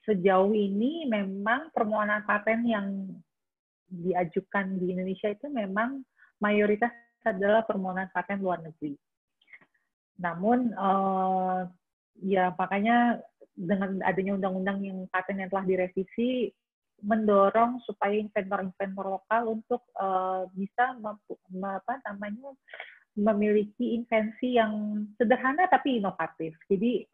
sejauh ini memang permohonan paten yang diajukan di Indonesia itu memang mayoritas adalah permohonan paten luar negeri. Namun ya makanya dengan adanya undang-undang yang paten yang telah direvisi mendorong supaya inventor-inventor lokal untuk bisa memiliki invensi yang sederhana tapi inovatif. Jadi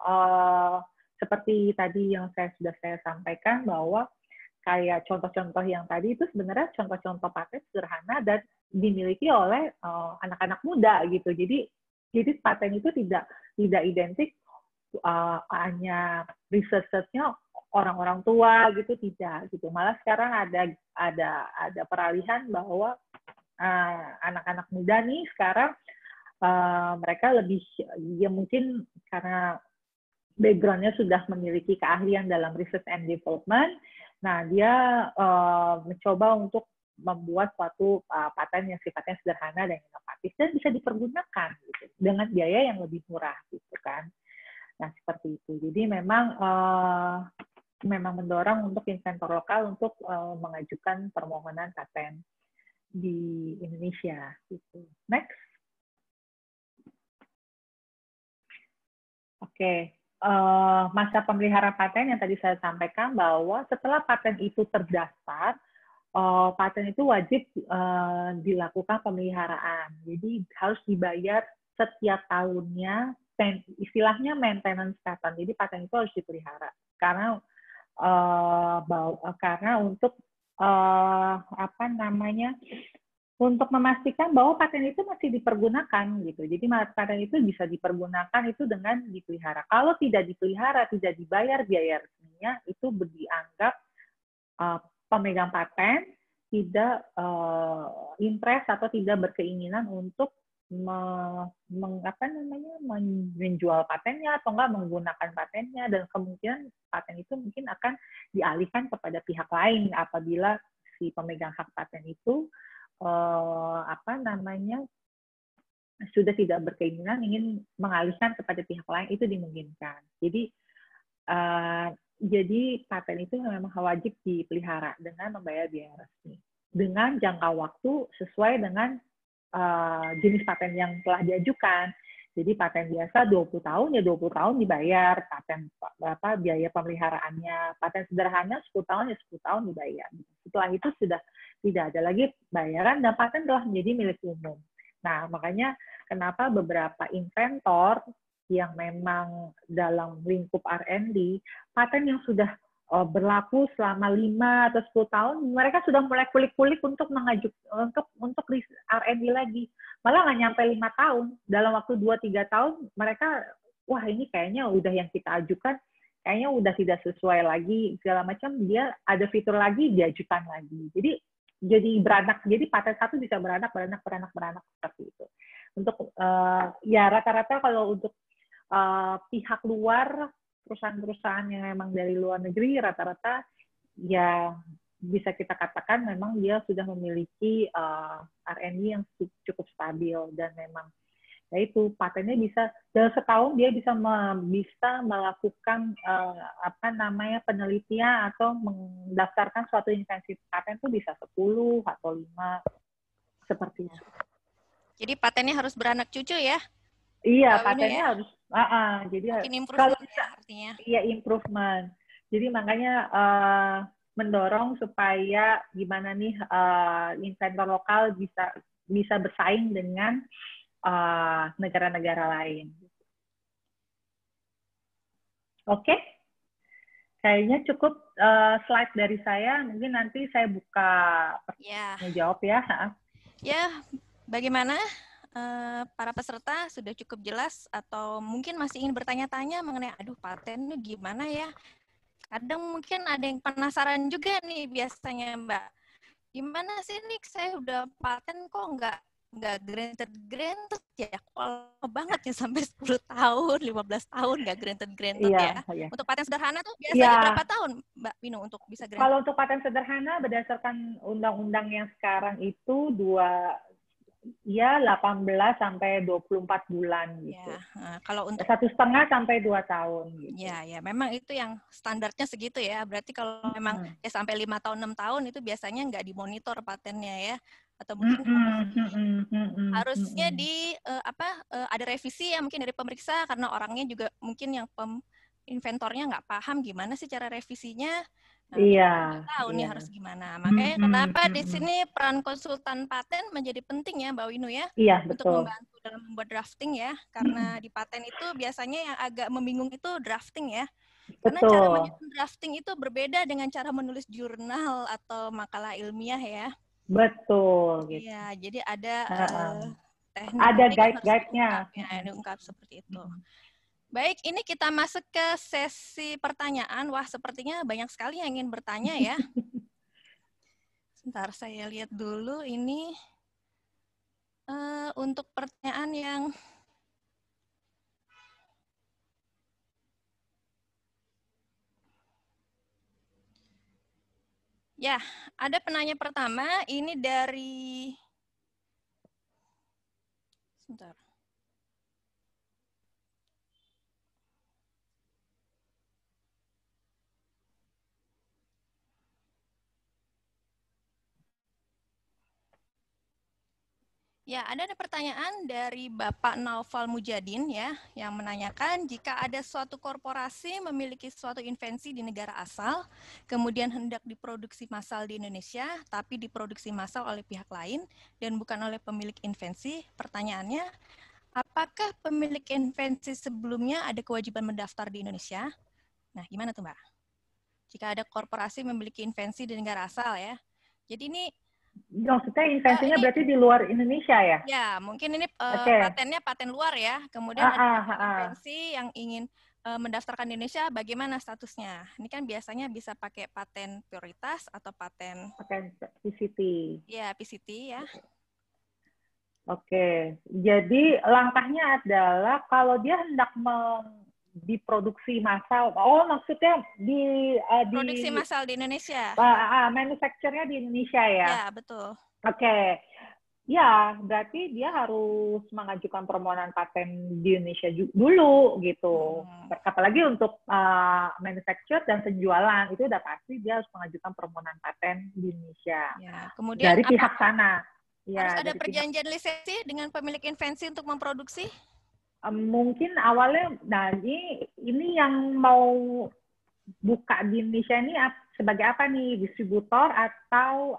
seperti tadi yang sudah saya sampaikan bahwa kayak contoh-contoh yang tadi itu sebenarnya contoh-contoh paten sederhana dan dimiliki oleh anak-anak muda gitu. Jadi paten itu tidak identik hanya research-nya orang-orang tua gitu, tidak gitu. Malah sekarang ada peralihan bahwa anak-anak muda nih sekarang mereka lebih ya mungkin karena background-nya sudah memiliki keahlian dalam research and development. Nah, dia mencoba untuk membuat suatu paten yang sifatnya sederhana dan inovatif dan bisa dipergunakan gitu, dengan biaya yang lebih murah gitu kan. Nah, seperti itu. Jadi memang mendorong untuk inventor lokal untuk mengajukan permohonan paten di Indonesia gitu. Next. Oke. Masa pemeliharaan paten yang tadi saya sampaikan bahwa setelah paten itu terdaftar, paten itu wajib dilakukan pemeliharaan. Jadi harus dibayar setiap tahunnya, istilahnya maintenance paten. Jadi paten itu harus dipelihara karena untuk untuk memastikan bahwa paten itu masih dipergunakan gitu. Jadi paten itu bisa dipergunakan itu dengan dipelihara. Kalau tidak dipelihara, tidak dibayar biaya resminya, itu dianggap pemegang paten tidak interest atau tidak berkeinginan untuk menjual patennya atau enggak menggunakan patennya, dan kemungkinan paten itu mungkin akan dialihkan kepada pihak lain apabila si pemegang hak paten itu sudah tidak berkeinginan ingin mengalihkan kepada pihak lain, itu dimungkinkan. Jadi paten itu memang wajib dipelihara dengan membayar biaya resmi dengan jangka waktu sesuai dengan jenis paten yang telah diajukan. Jadi paten biasa 20 tahun ya 20 tahun dibayar, paten biaya pemeliharaannya, paten sederhana 10 tahun ya 10 tahun dibayar. Setelah itu sudah tidak ada lagi bayaran dan paten telah menjadi milik umum. Nah, makanya kenapa beberapa inventor yang memang dalam lingkup R&D, paten yang sudah berlaku selama 5 atau 10 tahun, mereka sudah mulai kulik-kulik untuk mengajukan untuk R&D lagi. Malah nggak nyampe 5 tahun, dalam waktu 2-3 tahun, mereka, wah ini kayaknya udah yang kita ajukan, kayaknya udah tidak sesuai lagi, segala macam, dia ada fitur lagi, diajukan lagi. Jadi beranak, jadi paten satu bisa beranak seperti itu. Untuk ya rata-rata kalau untuk pihak luar, perusahaan-perusahaan yang memang dari luar negeri, rata-rata ya bisa kita katakan memang dia sudah memiliki R&D yang cukup stabil dan memang yaitu patennya bisa dalam setahun dia bisa melakukan penelitian atau mendaftarkan suatu invensi paten itu bisa 10 atau 5 seperti itu. Jadi patennya harus beranak cucu ya? Iya, patennya ya? Harus jadi kalau bisa artinya. Iya, improvement. Jadi makanya mendorong supaya gimana nih inventor lokal bisa bersaing dengan negara-negara lain. Oke, kayaknya cukup slide dari saya. Mungkin nanti saya buka jawab ya. Ya, bagaimana para peserta sudah cukup jelas atau mungkin masih ingin bertanya-tanya mengenai patennya gimana ya? Kadang mungkin ada yang penasaran juga nih biasanya, Mbak. Gimana sih nih saya udah paten kok nggak granted ya? Kalau banget ya sampai 10 tahun, 15 tahun nggak granted ya. Untuk paten sederhana tuh biasanya berapa tahun, Mbak Pino, untuk bisa granted? Kalau untuk paten sederhana berdasarkan undang-undang yang sekarang itu 18 sampai 24 bulan gitu. Ya, kalau untuk 1,5 sampai 2 tahun gitu. Ya, memang itu yang standarnya segitu ya. Berarti kalau memang sampai 5 tahun, 6 tahun itu biasanya nggak dimonitor patennya ya. Atau mungkin harusnya ada revisi ya mungkin dari pemeriksa karena orangnya juga mungkin yang inventornya nggak paham gimana sih cara revisinya. Nah, tahu nih harus gimana. Makanya kenapa di sini peran konsultan paten menjadi penting ya, Mbak Winu ya. Iya, untuk betul. membantu dalam membuat drafting ya. Karena di paten itu biasanya yang agak membingung itu drafting ya. Karena cara menyusun drafting itu berbeda dengan cara menulis jurnal atau makalah ilmiah ya. Betul. Gitu. Iya, jadi ada teknik. Ada guide-guide-nya. Diungkap seperti itu. Baik, ini kita masuk ke sesi pertanyaan. Wah, sepertinya banyak sekali yang ingin bertanya ya. Sebentar, saya lihat dulu ini untuk pertanyaan yang ya, ada penanya pertama, ini dari sebentar. Ya, ada pertanyaan dari Bapak Naufal Mujadin ya, yang menanyakan jika ada suatu korporasi memiliki suatu invensi di negara asal, kemudian hendak diproduksi massal di Indonesia, tapi diproduksi massal oleh pihak lain dan bukan oleh pemilik invensi, pertanyaannya, apakah pemilik invensi sebelumnya ada kewajiban mendaftar di Indonesia? Nah, gimana tuh Mbak? Jika ada korporasi memiliki invensi di negara asal ya, jadi ini maksudnya invensinya berarti di luar Indonesia ya? Ya, mungkin ini patennya paten luar ya. Kemudian ada invensi yang ingin mendaftarkan di Indonesia, bagaimana statusnya? Ini kan biasanya bisa pakai paten prioritas atau paten PCT. Ya, PCT ya. Oke, jadi langkahnya adalah kalau dia hendak diproduksi massal, maksudnya produksi massal di Indonesia. Manufacture-nya di Indonesia ya? Ya, betul. Oke. Ya, berarti dia harus mengajukan permohonan paten di Indonesia dulu gitu. Apalagi untuk manufacture dan penjualan itu udah pasti dia harus mengajukan permohonan paten di Indonesia. Ya, kemudian dari pihak sana. Ya, harus ada perjanjian lisensi dengan pemilik invensi untuk memproduksi? Mungkin awalnya, nah ini yang mau buka di Indonesia ini sebagai apa nih, distributor atau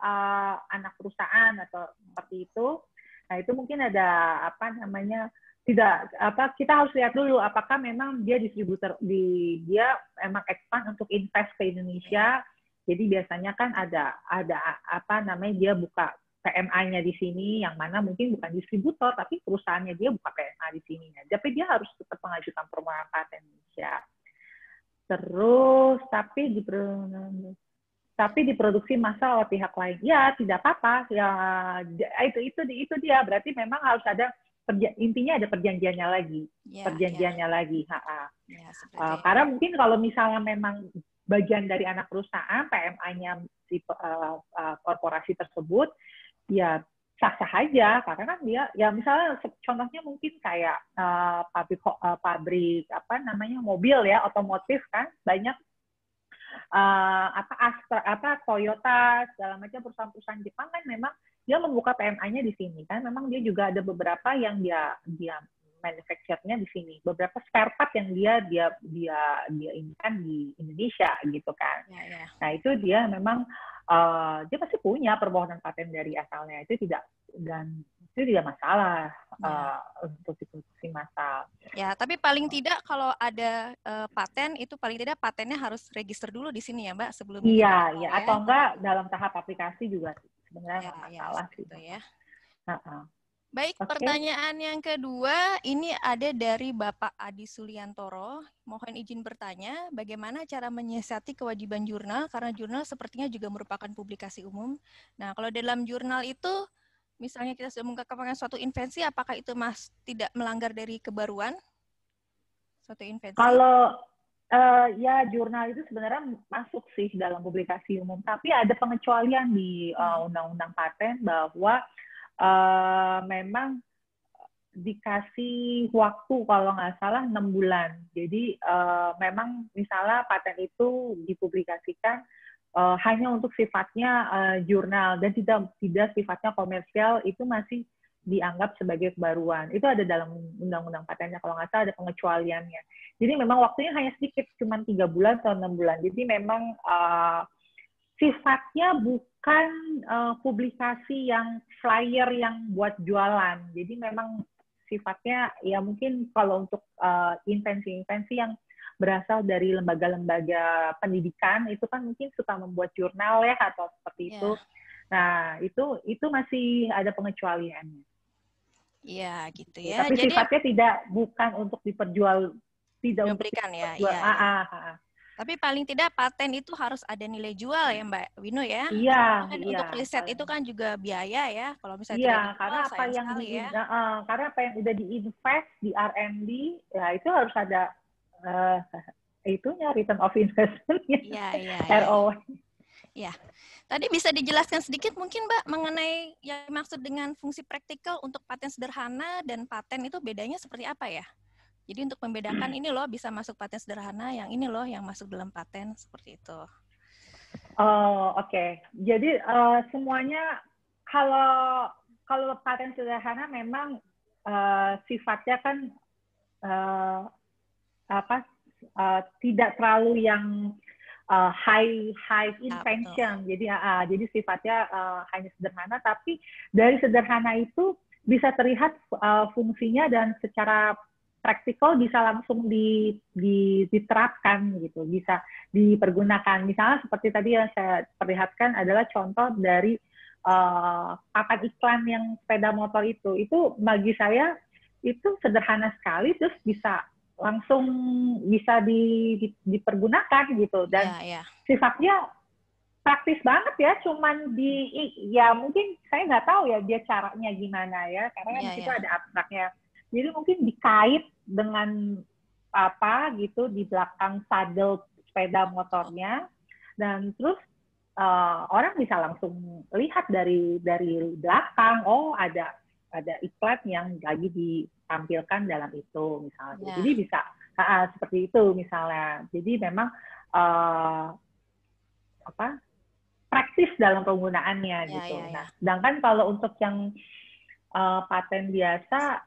anak perusahaan atau seperti itu. Nah itu mungkin ada apa namanya, tidak apa, kita harus lihat dulu apakah memang dia distributor, dia emang expand untuk invest ke Indonesia. Jadi biasanya kan ada apa namanya, dia buka PMA-nya di sini, yang mana mungkin bukan distributor tapi perusahaannya dia buka PMA di sini. Tapi dia harus tetap mengajukan permohonan paten Indonesia. Terus tapi diproduksi massal oleh pihak lain, ya tidak apa-apa, ya itu dia, berarti memang harus ada intinya ada perjanjiannya lagi, lagi. Karena mungkin kalau misalnya memang bagian dari anak perusahaan, PMA-nya si korporasi tersebut, ya sah-sah aja, karena kan dia, ya misalnya contohnya mungkin kayak pabrik apa namanya, mobil ya, otomotif kan, banyak Toyota segala macam perusahaan-perusahaan Jepang kan memang dia membuka PMA-nya di sini kan, memang dia juga ada beberapa yang dia manufacture-nya di sini, beberapa spare part yang dia ini kan di Indonesia gitu kan. Nah itu dia memang dia pasti punya permohonan paten dari asalnya, itu tidak masalah untuk diproduksi massal. Ya, tapi paling tidak kalau ada paten itu paling tidak patennya harus register dulu di sini ya Mbak sebelum. Iya, atau enggak dalam tahap aplikasi juga sebenarnya nggak masalah sih. Ya. Baik, pertanyaan yang kedua ini ada dari Bapak Adi Suliantoro. Mohon izin bertanya, bagaimana cara menyiasati kewajiban jurnal? Karena jurnal sepertinya juga merupakan publikasi umum. Nah, kalau dalam jurnal itu, misalnya kita sudah mengungkapkan suatu invensi, apakah itu tidak melanggar dari kebaruan? Suatu invensi? Kalau ya jurnal itu sebenarnya masuk sih dalam publikasi umum, tapi ada pengecualian di Undang-Undang Paten bahwa memang dikasih waktu kalau nggak salah 6 bulan. Jadi memang misalnya paten itu dipublikasikan hanya untuk sifatnya jurnal dan tidak sifatnya komersial, itu masih dianggap sebagai kebaruan. Itu ada dalam Undang-Undang Patennya, kalau nggak salah ada pengecualiannya. Jadi memang waktunya hanya sedikit, cuma 3 bulan atau 6 bulan. Jadi memang sifatnya bukan publikasi yang flyer yang buat jualan. Jadi memang sifatnya ya mungkin kalau untuk invensi-invensi yang berasal dari lembaga-lembaga pendidikan itu kan mungkin suka membuat jurnal ya atau seperti itu. Nah, itu masih ada pengecualiannya. Iya, gitu ya. Tapi jadi sifatnya bukan untuk diberikan ya. Tapi paling tidak paten itu harus ada nilai jual ya Mbak Wino ya. Iya. Untuk riset itu kan juga biaya ya. Kalau misalnya karena apa yang udah diinvest di R&D ya itu harus ada itunya, return of investment-nya. ROI. Ya. Tadi bisa dijelaskan sedikit mungkin Mbak mengenai yang maksud dengan fungsi praktikal untuk paten sederhana dan paten itu bedanya seperti apa ya? Jadi untuk membedakan ini loh bisa masuk paten sederhana, yang ini loh yang masuk dalam paten, seperti itu. Oke. Jadi semuanya kalau paten sederhana memang sifatnya kan tidak terlalu yang high invention. Jadi sifatnya hanya sederhana, tapi dari sederhana itu bisa terlihat fungsinya dan secara praktikal bisa langsung diterapkan gitu, bisa dipergunakan. Misalnya seperti tadi yang saya perlihatkan adalah contoh dari papan iklan yang sepeda motor itu bagi saya itu sederhana sekali, terus bisa langsung dipergunakan gitu, dan sifatnya praktis banget ya, cuman mungkin saya nggak tahu ya dia caranya gimana ya, karena kan itu ada abstraknya. Jadi mungkin dikait dengan apa gitu di belakang sadel sepeda motornya, dan terus orang bisa langsung lihat dari belakang, oh ada iklan yang lagi ditampilkan dalam itu misalnya. Jadi bisa seperti itu misalnya. Jadi memang praktis dalam penggunaannya gitu. Nah, sedangkan kalau untuk yang paten biasa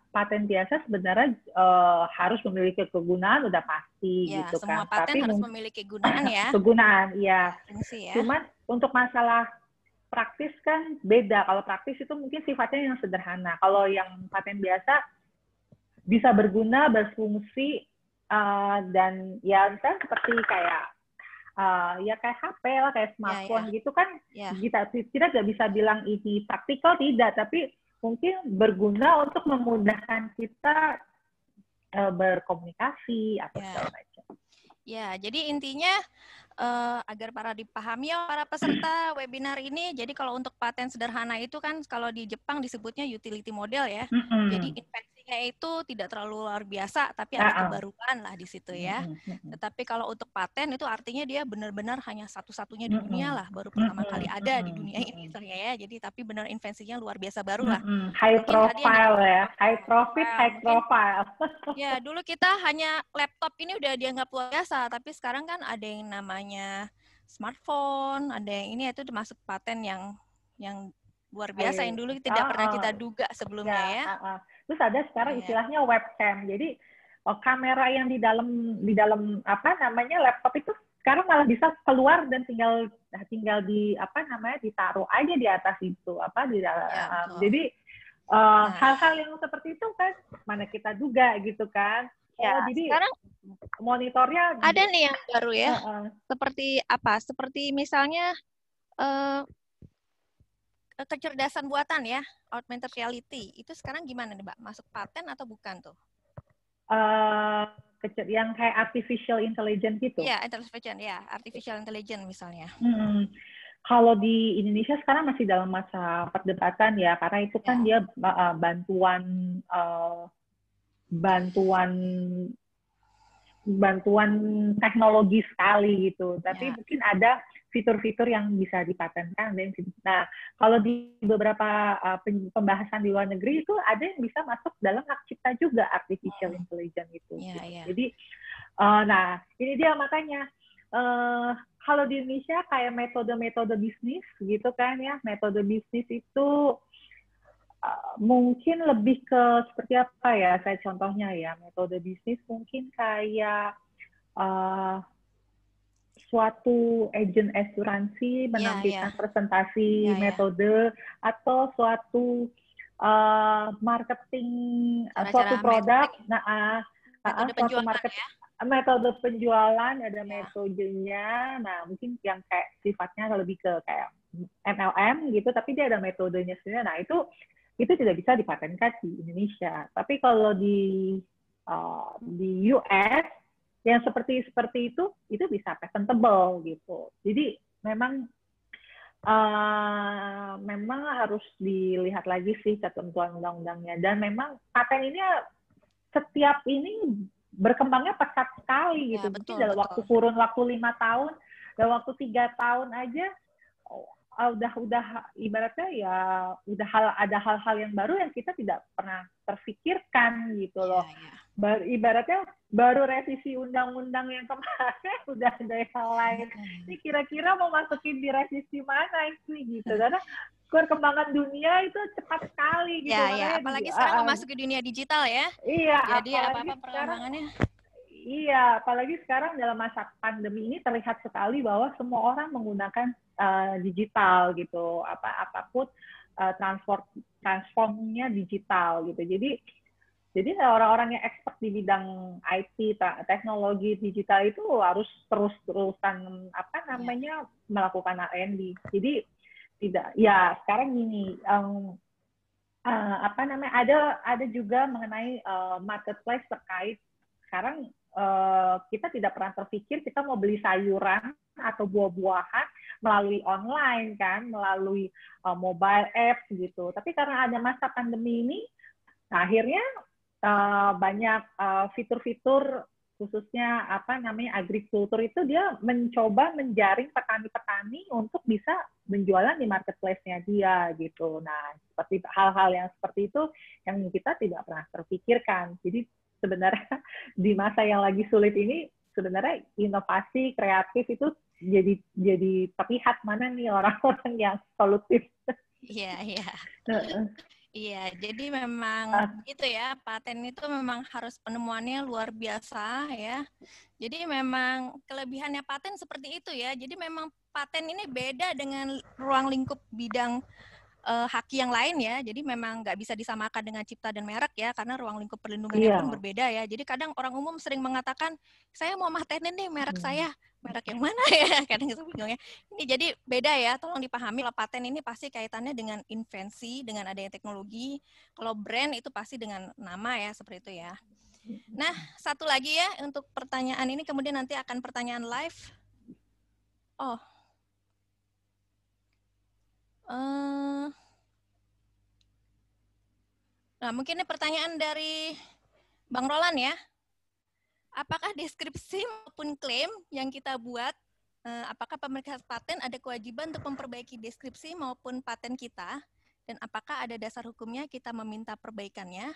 sebenarnya harus memiliki kegunaan udah pasti gitu semua kan. Paten tapi harus memiliki kegunaan ya. Kegunaan, iya. Ya. Cuman untuk masalah praktis kan beda. Kalau praktis itu mungkin sifatnya yang sederhana. Kalau yang paten biasa bisa berguna, berfungsi, dan ya misalnya seperti kayak kayak HP lah, kayak smartphone gitu kan. Kita nggak bisa bilang ini praktikal, tidak, tapi mungkin berguna untuk memudahkan kita berkomunikasi atau segala macam. Ya, jadi intinya agar dipahami para peserta webinar ini. Jadi kalau untuk paten sederhana itu kan kalau di Jepang disebutnya utility model ya. Jadi invensinya itu tidak terlalu luar biasa, tapi ada kebaruan lah di situ ya. Tetapi kalau untuk paten itu artinya dia benar-benar hanya satu-satunya di dunia lah, baru pertama kali ada di dunia ini misalnya ya. Jadi tapi benar invensinya luar biasa baru lah. High profile ya, high profit, high profile. Ya, dulu kita hanya laptop ini udah dianggap luar biasa, tapi sekarang kan ada yang namanya smartphone, ada yang ini itu termasuk paten yang luar biasa yang dulu tidak pernah kita duga sebelumnya ya. Terus ada sekarang istilahnya webcam. Jadi kamera yang di dalam laptop itu sekarang malah bisa keluar dan tinggal ditaruh aja di atas itu jadi hal-hal yang seperti itu kan mana kita duga gitu kan. Jadi sekarang monitornya ada nih yang baru ya. Seperti apa? Seperti misalnya kecerdasan buatan ya, augmented reality. Itu sekarang gimana nih, Mbak? Masuk paten atau bukan tuh? Yang kayak artificial intelligence gitu. Iya, artificial intelligence misalnya. Kalau di Indonesia sekarang masih dalam masa perdebatan ya, karena itu kan dia bantuan teknologi sekali gitu. Tapi mungkin ada fitur-fitur yang bisa dipatenkan. Nah, kalau di beberapa pembahasan di luar negeri itu ada yang bisa masuk dalam hak cipta juga artificial intelligence itu. Jadi, nah ini dia makanya. Kalau di Indonesia kayak metode-metode bisnis gitu kan ya, metode bisnis itu mungkin lebih ke seperti apa ya, saya contohnya ya, metode bisnis mungkin kayak suatu agen asuransi menampilkan presentasi metode atau suatu marketing suatu produk, suatu market. Metode penjualan ada metodenya, nah mungkin yang kayak sifatnya lebih ke kayak MLM gitu, tapi dia ada metodenya sendiri. Nah itu tidak bisa dipatenkan di Indonesia. Tapi kalau di US yang seperti itu bisa patentable gitu. Jadi memang harus dilihat lagi sih ketentuan undang-undangnya, dan memang paten ini setiap ini berkembangnya pesat sekali gitu. Mungkin dalam kurun waktu 5 tahun, dalam waktu 3 tahun aja udah ibaratnya ya ada hal-hal yang baru yang kita tidak pernah terfikirkan gitu loh. Ibaratnya baru revisi undang-undang yang kemarin udah ada hal lain. Ini kira-kira mau masukin di revisi mana ini gitu, karena perkembangan dunia itu cepat sekali gitu. Apalagi sekarang memasuki dunia digital ya. Jadi apa-apa perkembangannya. Apalagi sekarang dalam masa pandemi ini terlihat sekali bahwa semua orang menggunakan digital gitu. Apapun transformnya digital gitu. Jadi orang-orang yang expert di bidang IT, teknologi digital itu harus terus-terusan melakukan R&D. Jadi tidak ya sekarang gini ada juga mengenai marketplace terkait sekarang kita tidak pernah terpikir kita mau beli sayuran atau buah-buahan melalui online kan, melalui mobile apps gitu. Tapi karena ada masa pandemi ini, akhirnya banyak fitur-fitur khususnya agrikultur itu dia mencoba menjaring petani-petani untuk bisa menjualan di marketplace-nya dia gitu. Nah, seperti hal-hal yang seperti itu yang kita tidak pernah terpikirkan. Jadi sebenarnya di masa yang lagi sulit ini sebenarnya inovasi kreatif itu jadi terlihat mana nih orang-orang yang solutif. Iya, iya. Iya, jadi memang itu ya, paten itu memang harus penemuannya luar biasa ya. Jadi memang kelebihannya paten seperti itu ya. Jadi memang paten ini beda dengan ruang lingkup bidang haki yang lain ya. Jadi memang nggak bisa disamakan dengan cipta dan merek ya, karena ruang lingkup perlindungannya pun berbeda ya. Jadi kadang orang umum sering mengatakan, saya mau patenin nih merek saya. Merek yang mana ya? Kadang itu bingung ya. Ini jadi beda ya, tolong dipahami. Kalau paten ini pasti kaitannya dengan invensi, dengan adanya teknologi. Kalau brand itu pasti dengan nama ya, seperti itu ya. Nah, satu lagi ya untuk pertanyaan ini, kemudian nanti akan pertanyaan live. Nah, mungkin ini pertanyaan dari Bang Roland ya. Apakah deskripsi maupun klaim yang kita buat, apakah pemerintah paten ada kewajiban untuk memperbaiki deskripsi maupun paten kita? Dan apakah ada dasar hukumnya kita meminta perbaikannya?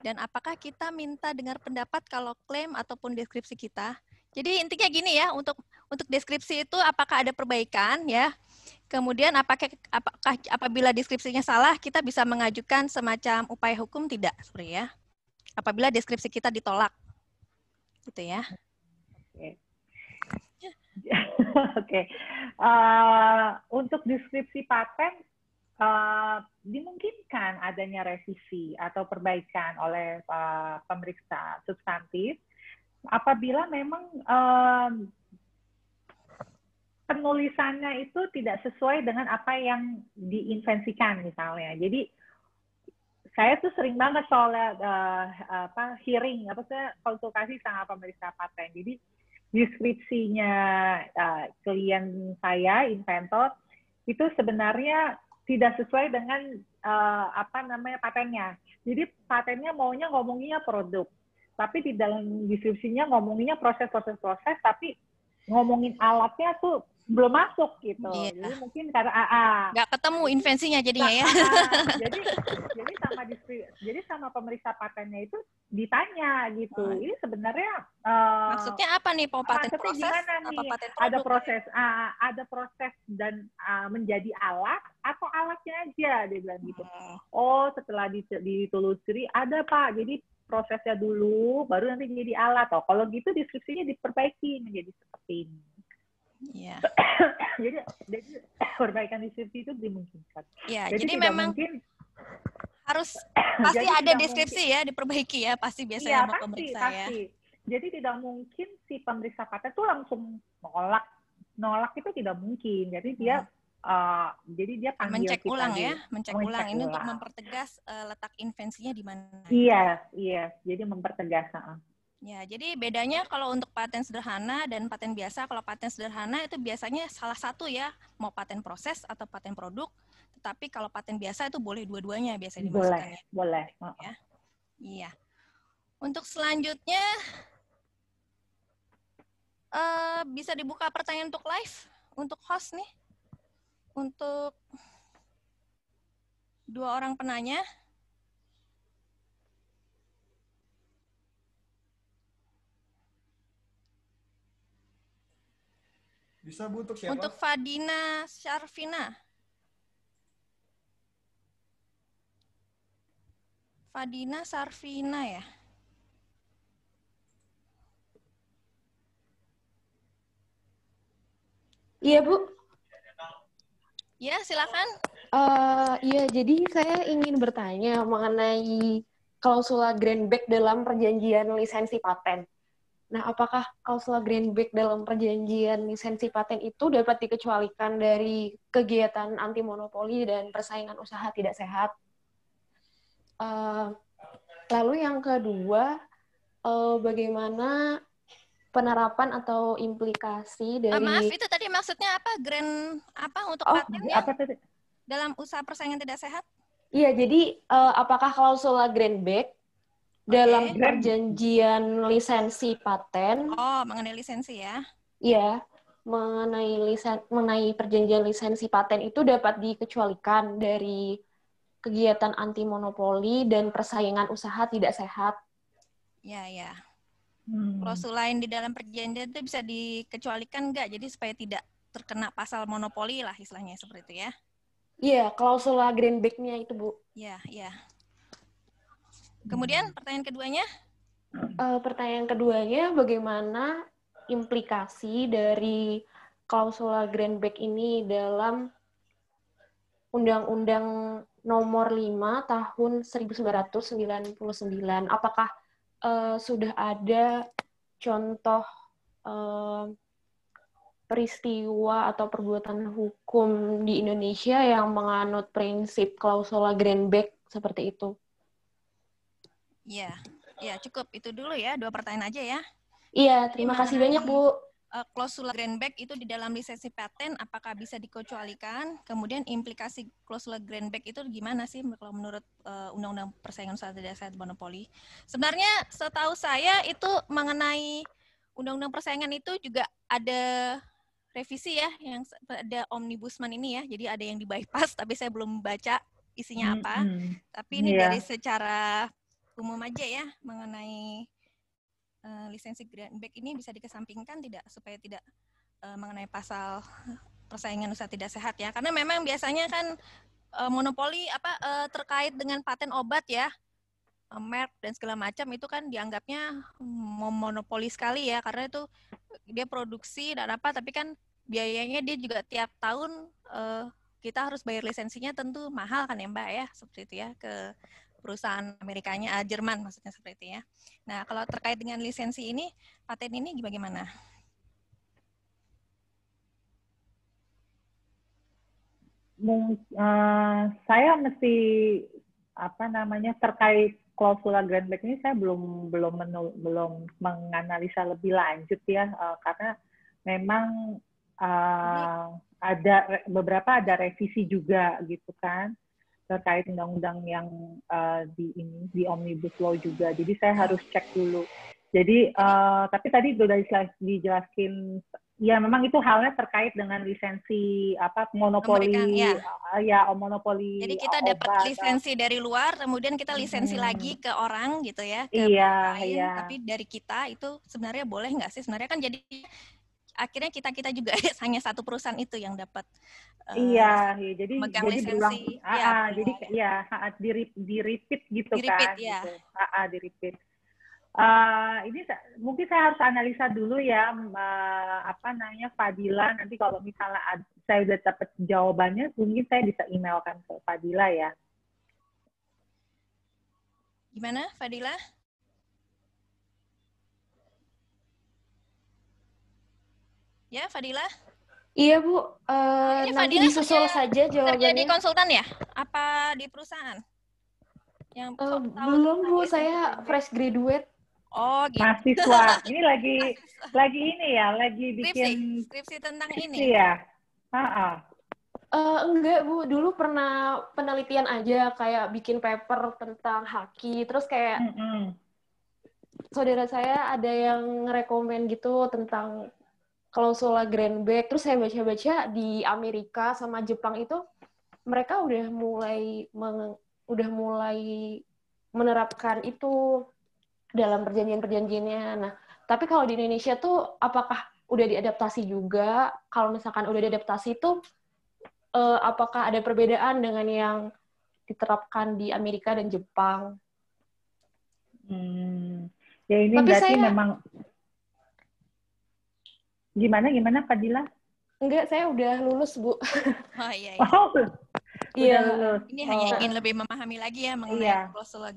Dan apakah kita minta dengar pendapat kalau klaim ataupun deskripsi kita? Jadi intinya gini ya, untuk deskripsi itu apakah ada perbaikan ya? Kemudian apakah apabila deskripsinya salah, kita bisa mengajukan semacam upaya hukum tidak, seperti ya? Apabila deskripsi kita ditolak. Gitu ya. Oke. Untuk deskripsi paten dimungkinkan adanya revisi atau perbaikan oleh pemeriksa substantif apabila memang penulisannya itu tidak sesuai dengan apa yang diinvensikan misalnya. Jadi saya tuh sering banget soalnya konsultasi sama pemeriksa paten. Jadi deskripsinya klien saya, inventor, itu sebenarnya tidak sesuai dengan patennya. Jadi patennya maunya ngomonginnya produk, tapi di dalam deskripsinya ngomonginnya proses, tapi ngomongin alatnya tuh belum masuk gitu. Yeah. Jadi mungkin karena nggak ketemu invensinya jadinya ya. Jadi sama pemeriksa patennya itu ditanya gitu. Ini sebenarnya maksudnya apa nih, paten proses gimana apa nih? paten produk? Ada proses dan menjadi alat atau alatnya aja, dia bilang gitu. Oh, setelah ditelusuri ada Pak. Jadi prosesnya dulu baru nanti jadi alat. Oh, kalau gitu deskripsinya diperbaiki menjadi seperti ini. Iya. jadi perbaikan deskripsi itu dimungkinkan. Iya, jadi memang mungkin harus pasti ada deskripsi ya diperbaiki ya, pasti biasanya sama pemeriksa ya. Jadi tidak mungkin si pemeriksa paten itu langsung nolak itu tidak mungkin. Jadi dia panggil mencek kita ulang ya, mencek ulang ini untuk mempertegas letak invensinya di mana. Iya, jadi mempertegas. Ya, jadi bedanya kalau untuk paten sederhana dan paten biasa, kalau paten sederhana itu biasanya salah satu ya, mau paten proses atau paten produk, tetapi kalau paten biasa itu boleh dua-duanya biasanya dimasukkan. Boleh. Ya. Iya. Untuk selanjutnya, bisa dibuka pertanyaan untuk live, untuk host nih, untuk 2 orang penanya. Bisa Bu, untuk siapa? Untuk Fadina Syarfina. Fadina Syarfina ya. Iya Bu. Ya, silakan. Iya, jadi saya ingin bertanya mengenai klausula greenback dalam perjanjian lisensi paten. Nah, apakah klausula greenback dalam perjanjian lisensi paten itu dapat dikecualikan dari kegiatan anti monopoli dan persaingan usaha tidak sehat? Lalu yang kedua, bagaimana penerapan atau implikasi dari... Maaf, itu tadi maksudnya apa? Untuk patennya? Apa tadi? Dalam usaha persaingan tidak sehat? Iya, jadi apakah klausula greenback dalam perjanjian lisensi paten. Oh, mengenai lisensi ya? Iya, mengenai perjanjian lisensi paten itu dapat dikecualikan dari kegiatan anti monopoli dan persaingan usaha tidak sehat. Ya, ya. Klausul lain di dalam perjanjian itu bisa dikecualikan nggak? Jadi supaya tidak terkena pasal monopoli lah istilahnya seperti itu ya? Iya, klausula Greenback-nya itu, Bu. Iya, iya. Kemudian pertanyaan keduanya? Pertanyaan keduanya, bagaimana implikasi dari klausula Greenback ini dalam Undang-Undang Nomor 5 Tahun 1999? Apakah sudah ada contoh peristiwa atau perbuatan hukum di Indonesia yang menganut prinsip klausula Greenback seperti itu? Ya, ya cukup itu dulu ya, 2 pertanyaan aja ya. Iya, terima kasih banyak, Bu. Klausula Greenback itu di dalam lisensi paten apakah bisa dikecualikan? Kemudian implikasi klausula Greenback itu gimana sih kalau menurut Undang-Undang Persaingan Usaha Tidak Sehat Monopoli? Sebenarnya setahu saya itu mengenai Undang-Undang Persaingan itu juga ada revisi ya, yang ada omnibusman ini ya. Jadi ada yang di bypass, tapi saya belum baca isinya apa. Tapi ini dari secara umum aja ya mengenai lisensi Greenback ini bisa dikesampingkan tidak supaya tidak mengenai pasal persaingan usaha tidak sehat ya, karena memang biasanya kan monopoli terkait dengan paten obat ya, merek dan segala macam itu kan dianggapnya monopoli sekali ya, karena itu dia produksi dan apa, tapi kan biayanya dia juga tiap tahun kita harus bayar lisensinya, tentu mahal kan ya Mbak ya, seperti itu ya, ke perusahaan Amerikanya, Jerman maksudnya seperti itu ya. Nah, kalau terkait dengan lisensi ini, paten ini bagaimana? Saya mesti terkait klausula Greenback ini saya belum menganalisa lebih lanjut ya, karena memang beberapa ada revisi juga gitu kan terkait undang-undang yang di Omnibus Law juga. Jadi saya harus cek dulu. Jadi tapi tadi sudah dijelaskan ya, memang itu halnya terkait dengan lisensi monopoli monopoli. Jadi kita dapat lisensi dari luar, kemudian kita lisensi lagi ke orang gitu ya, ke lain. Tapi dari kita itu sebenarnya boleh nggak sih? Sebenarnya kan jadi akhirnya kita juga hanya satu perusahaan itu yang dapat jadi lisensi. Di repeat gitu kan. Ya. Gitu. Di repeat. Ini mungkin saya harus analisa dulu ya, Fadila. Nanti kalau misalnya saya udah dapat jawabannya, mungkin saya bisa emailkan ke Fadila ya. Gimana, Fadila? Ya, Fadila? Iya, Bu. Nanti disusul saja jawabannya. Kerja di konsultan ya? Apa di perusahaan? Yang belum, Bu. Saya fresh graduate. Oh, gitu. Mahasiswa. Ini lagi ini ya, lagi bikin skripsi tentang ini. Ya. Enggak, Bu. Dulu pernah penelitian aja, kayak bikin paper tentang haki. Terus kayak saudara saya ada yang ngerekomen gitu tentang klausula Greenback. Terus saya baca-baca di Amerika sama Jepang itu mereka udah mulai menerapkan itu dalam perjanjian-perjanjiannya. Nah, tapi kalau di Indonesia tuh apakah udah diadaptasi juga? Kalau misalkan udah diadaptasi itu apakah ada perbedaan dengan yang diterapkan di Amerika dan Jepang? Ya ini tapi berarti memang gimana Fadila? Enggak, saya udah lulus, Bu. Oh iya. Iya. Ini hanya ingin lebih memahami lagi ya mengenai klausula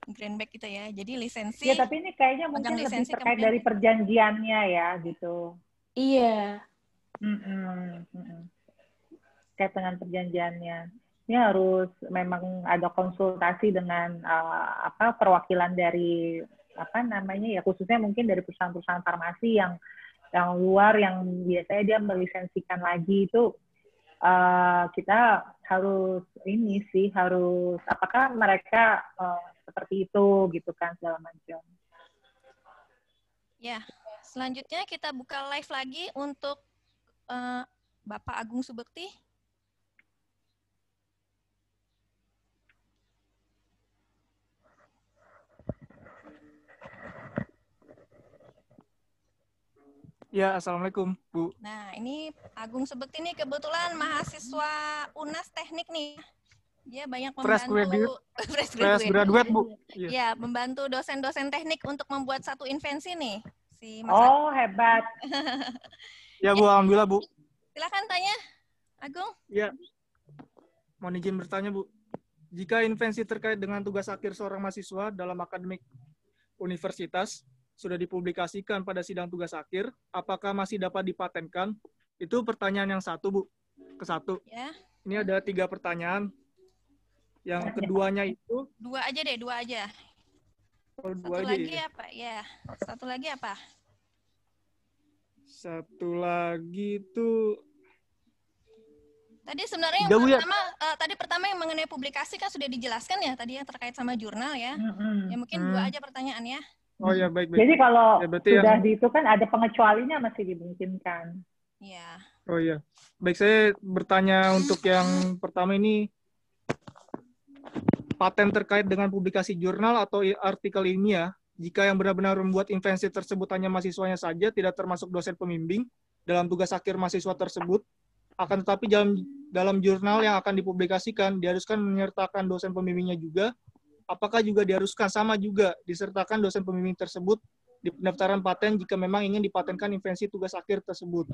Greenback gitu ya. Jadi lisensi. Ya, tapi ini kayaknya mungkin lebih terkait dari perjanjiannya ya, gitu. Iya. Terkait dengan perjanjiannya. Ini harus memang ada konsultasi dengan perwakilan dari khususnya mungkin dari perusahaan-perusahaan farmasi yang luar yang biasanya dia melisensikan lagi itu. Kita harus apakah mereka seperti itu gitu kan segala macam. Ya, selanjutnya kita buka live lagi untuk Bapak Agung Subekti. Ya, Assalamualaikum, Bu. Nah, ini Agung Subekti nih kebetulan mahasiswa UNAS Teknik nih. Dia banyak membantu fresh graduate, Bu. Ya, membantu dosen-dosen teknik untuk membuat satu invensi nih. Si Mas Oh, hebat. Ya, Bu, alhamdulillah, Bu. Silakan tanya, Agung. Ya. Mohon izin bertanya, Bu. Jika invensi terkait dengan tugas akhir seorang mahasiswa dalam akademik universitas sudah dipublikasikan pada sidang tugas akhir, apakah masih dapat dipatenkan? Itu pertanyaan yang satu, Bu. Kesatu. Ya. Ini ada 3 pertanyaan. Yang keduanya itu... 2 aja deh, 2 aja. Oh, 2 satu aja, lagi ya? apa? Ya, satu lagi apa? Satu lagi itu... Tadi sebenarnya yang pertama yang mengenai publikasi kan sudah dijelaskan ya, tadi yang terkait sama jurnal ya. Ya mungkin 2 aja pertanyaannya. Oh ya, baik. Jadi kalau ya, sudah itu kan ada pengecualinya masih dimungkinkan. Iya. Oh iya. Baik, saya bertanya untuk yang pertama ini, paten terkait dengan publikasi jurnal atau artikel ilmiah, jika yang benar-benar membuat invensi tersebut hanya mahasiswanya saja, tidak termasuk dosen pembimbing dalam tugas akhir mahasiswa tersebut, akan tetapi dalam jurnal yang akan dipublikasikan, diharuskan menyertakan dosen pembimbingnya juga, apakah juga diharuskan sama juga disertakan dosen pembimbing tersebut di pendaftaran paten jika memang ingin dipatenkan invensi tugas akhir tersebut.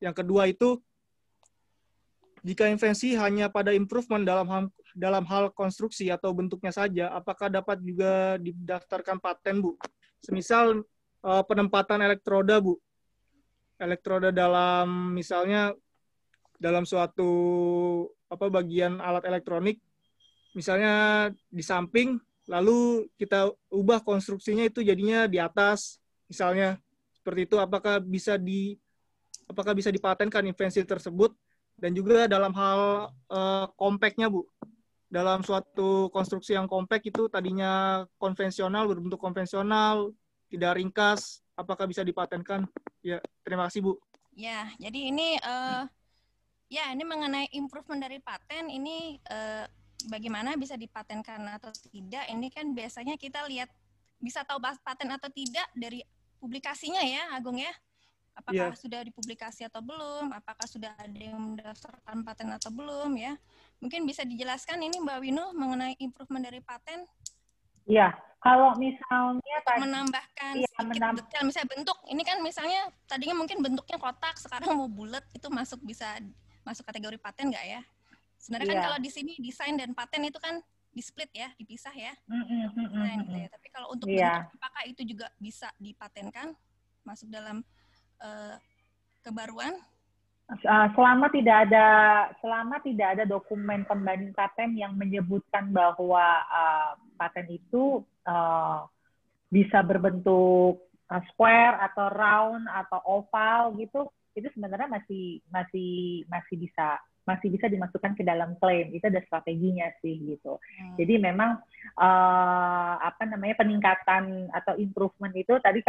Yang kedua itu, jika invensi hanya pada improvement dalam hal konstruksi atau bentuknya saja, apakah dapat juga didaftarkan paten, Bu? Semisal penempatan elektroda, Bu. Elektroda dalam misalnya dalam suatu bagian alat elektronik, misalnya di samping, lalu kita ubah konstruksinya itu jadinya di atas, misalnya seperti itu. Apakah bisa dipatenkan invensi tersebut? Dan juga dalam hal compactnya, Bu. Dalam suatu konstruksi yang compact itu tadinya konvensional, berbentuk konvensional, tidak ringkas, apakah bisa dipatenkan? Ya, terima kasih, Bu. Ya, jadi ini ini mengenai improvement dari paten ini bagaimana bisa dipatenkan atau tidak? Ini kan biasanya kita lihat bisa tahu paten atau tidak dari publikasinya ya, Agung ya. Apakah sudah dipublikasi atau belum? Apakah sudah ada yang mendaftarkan paten atau belum ya? Mungkin bisa dijelaskan ini Mbak Winu mengenai improvement dari paten? Iya, kalau misalnya menambahkan sedikit detail, misalnya bentuk. Ini kan misalnya tadinya mungkin bentuknya kotak, sekarang mau bulat, itu bisa masuk kategori paten nggak ya? Sebenarnya kan kalau di sini desain dan paten itu kan di-split ya, dipisah ya. Gitu ya. Tapi kalau untuk bentuk, apakah itu juga bisa dipatenkan? Masuk dalam kebaruan? Selama tidak ada dokumen pembanding paten yang menyebutkan bahwa paten itu bisa berbentuk square atau round atau oval gitu, itu sebenarnya masih bisa dimasukkan ke dalam klaim. Itu ada strateginya sih gitu. Jadi memang peningkatan atau improvement itu tadi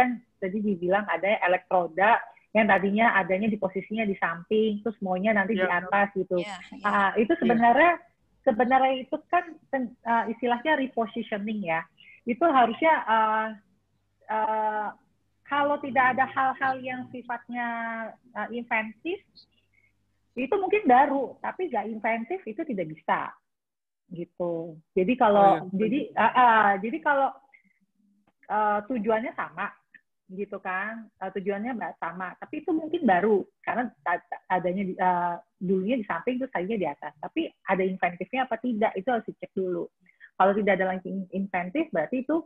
dibilang ada elektroda yang tadinya adanya di posisinya di samping, terus maunya nanti di atas gitu. Itu sebenarnya itu kan istilahnya repositioning ya. Itu harusnya kalau tidak ada hal-hal yang sifatnya inventif, itu mungkin baru, tapi nggak inventif itu tidak bisa gitu. Jadi kalau jadi kalau tujuannya sama gitu kan, tujuannya sama, tapi itu mungkin baru karena adanya dulunya di samping terus tadinya di atas, tapi ada inventifnya apa tidak itu harus dicek dulu. Kalau tidak ada lagi inventif berarti itu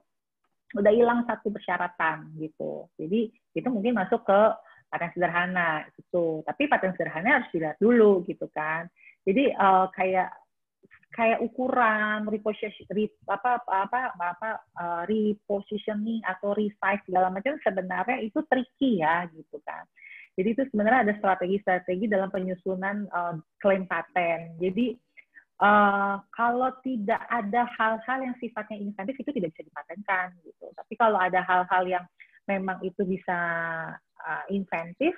udah hilang satu persyaratan gitu. Jadi itu mungkin masuk ke paten sederhana gitu. Tapi paten sederhana harus dilihat dulu gitu kan. Jadi kayak ukuran repositioning atau resize segala macam sebenarnya itu tricky ya gitu kan. Jadi itu sebenarnya ada strategi-strategi dalam penyusunan klaim paten. Jadi kalau tidak ada hal-hal yang sifatnya insentif itu tidak bisa dipatenkan gitu. Tapi kalau ada hal-hal yang memang itu bisa insentif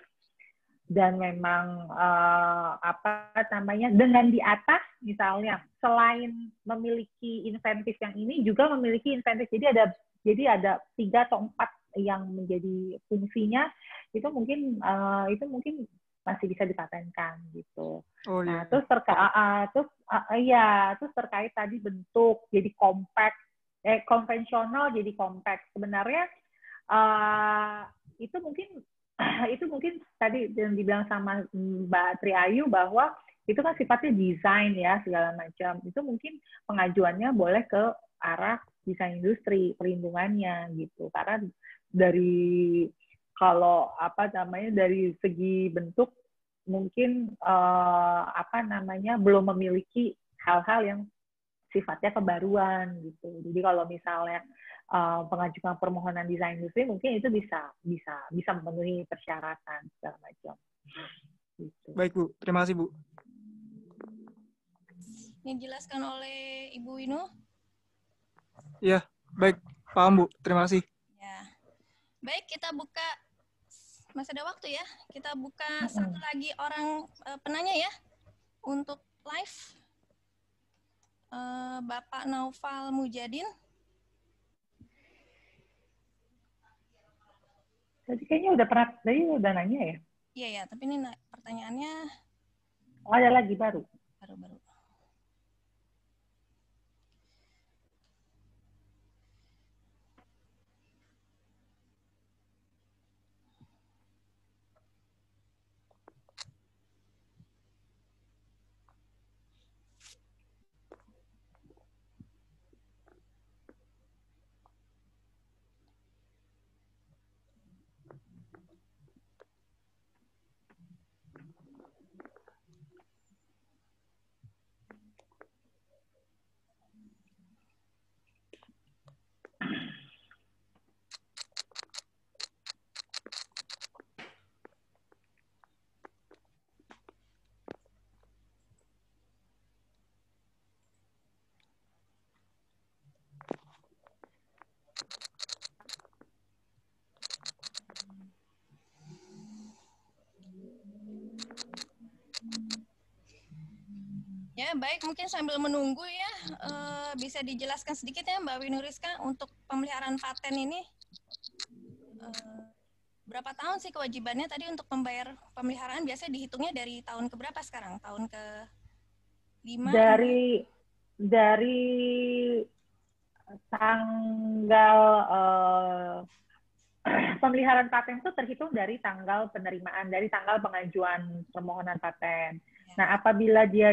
dan memang dengan di atas misalnya selain memiliki insentif yang ini juga memiliki insentif, jadi ada 3 atau 4 yang menjadi fungsinya itu mungkin masih bisa dipatenkan gitu. Oh, iya. Nah, terus terkait tadi bentuk jadi compact, konvensional jadi compact. Sebenarnya itu mungkin tadi yang dibilang sama Mbak Triayu bahwa itu kan sifatnya desain ya segala macam. Itu mungkin pengajuannya boleh ke arah desain industri perlindungannya gitu. Karena dari segi bentuk mungkin belum memiliki hal-hal yang sifatnya kebaruan gitu. Jadi kalau misalnya pengajuan permohonan desain industri mungkin itu bisa memenuhi persyaratan segala macam. Gitu. Baik Bu, terima kasih Bu. Yang dijelaskan oleh Ibu Winu? Iya, baik, paham Bu, terima kasih. Ya. Baik, kita buka, masih ada waktu ya, kita buka satu lagi orang penanya ya, untuk live. Bapak Naufal Mujadin. Tadi kayaknya udah nanya ya? Iya ya, tapi ini pertanyaannya. Oh, ada lagi baru. Baru. Ya, baik. Mungkin sambil menunggu ya, bisa dijelaskan sedikit ya Mbak Winuriska untuk pemeliharaan paten ini. Berapa tahun sih kewajibannya tadi untuk membayar pemeliharaan? Biasanya dihitungnya dari tahun ke berapa sekarang? Tahun ke 5? Dari tanggal pemeliharaan paten itu terhitung dari tanggal penerimaan, dari tanggal pengajuan permohonan paten. Nah, apabila dia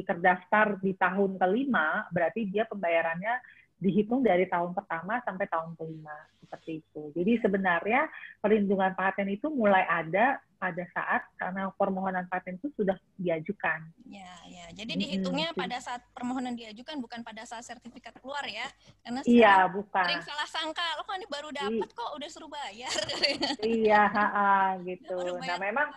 terdaftar di tahun ke-5, berarti dia pembayarannya dihitung dari tahun pertama sampai tahun ke-5, seperti itu. Jadi sebenarnya perlindungan paten itu mulai ada pada saat karena permohonan paten itu sudah diajukan. Ya. Jadi dihitungnya pada saat permohonan diajukan, bukan pada saat sertifikat keluar ya. Karena bukan. sering salah sangka, lo kan ini baru dapat kok udah suruh bayar. Iya, gitu. Nah, memang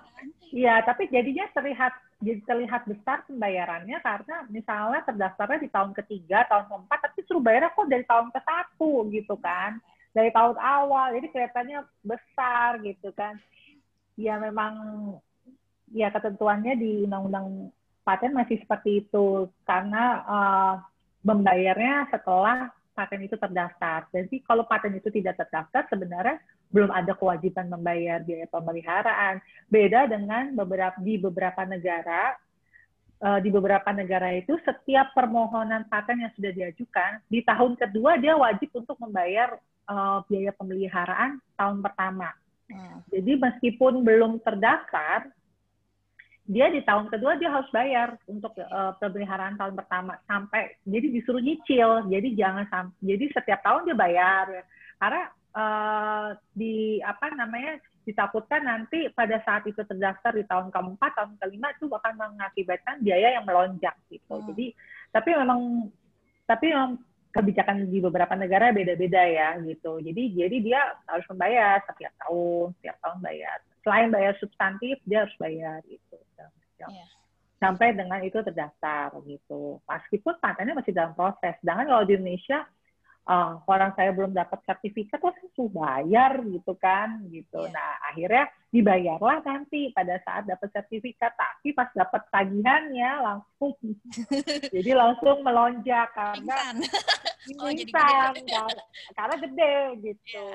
iya, tapi jadinya terlihat besar pembayarannya karena misalnya terdaftarnya di tahun ketiga, tahun keempat, tapi suruh bayarnya kok dari tahun ke-1 gitu kan. Dari tahun awal, jadi kelihatannya besar gitu kan. Ya memang ya ketentuannya di Undang-Undang Paten masih seperti itu karena membayarnya setelah paten itu terdaftar. Jadi kalau paten itu tidak terdaftar sebenarnya belum ada kewajiban membayar biaya pemeliharaan. Beda dengan di beberapa negara. Di beberapa negara itu setiap permohonan paten yang sudah diajukan di tahun kedua dia wajib untuk membayar biaya pemeliharaan tahun pertama. Jadi meskipun belum terdaftar, dia di tahun kedua dia harus bayar untuk pemeliharaan tahun pertama jadi disuruh nyicil. Jadi jadi setiap tahun dia bayar karena ditakutkan nanti pada saat itu terdaftar di tahun keempat, tahun kelima itu akan mengakibatkan biaya yang melonjak gitu. Jadi tapi memang kebijakan di beberapa negara beda-beda ya gitu. Jadi dia harus membayar setiap tahun bayar. Selain bayar substantif, dia harus bayar gitu. Ya. sampai dengan itu terdaftar gitu. Meskipun patennya masih dalam proses. Sedangkan kalau di Indonesia orang saya belum dapat sertifikat, terus harus bayar gitu kan, gitu. Iya. Nah, akhirnya dibayarlah nanti pada saat dapat sertifikat, tapi pas dapat tagihannya langsung, jadi langsung melonjak karena Pingsan. karena gede gitu.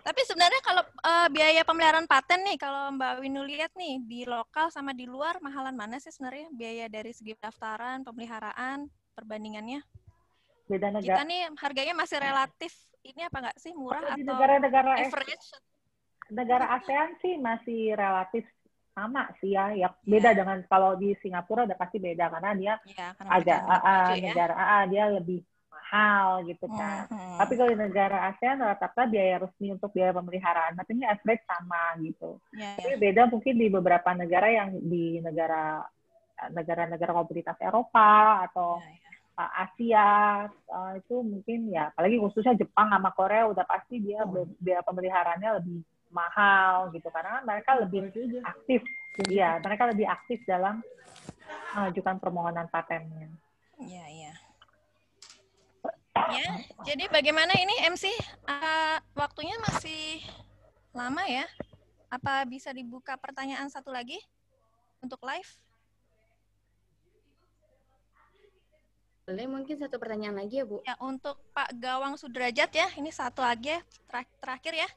Tapi sebenarnya kalau biaya pemeliharaan paten nih, kalau Mbak Winu lihat nih, di lokal sama di luar, mahalan mana sih sebenarnya biaya dari segi pendaftaran, pemeliharaan, perbandingannya? Beda Kita negara. nih harganya masih relatif, ini apa nggak sih, murah Di atau negara-negara average? negara ASEAN sih masih relatif sama sih ya. Ya beda dengan kalau di Singapura udah pasti beda karena dia Karena agak mereka maju ya. negara dia lebih mahal gitu kan. Tapi kalau di negara ASEAN rata-rata biaya resmi untuk biaya pemeliharaan, tapi ini average sama gitu. Tapi beda mungkin di beberapa negara yang di negara-negara komunitas Eropa atau Asia itu mungkin ya, apalagi khususnya Jepang sama Korea udah pasti dia biaya pemeliharaannya lebih mahal gitu karena mereka lebih aktif. Iya, mereka lebih aktif dalam mengajukan permohonan patennya. Iya, iya. Ya, jadi bagaimana ini MC? Waktunya masih lama ya? Apa bisa dibuka pertanyaan satu lagi untuk live? Boleh mungkin satu pertanyaan lagi ya, Bu? Ya, untuk Pak Gawang Sudrajat ya, ini satu lagi ya, terakhir ya.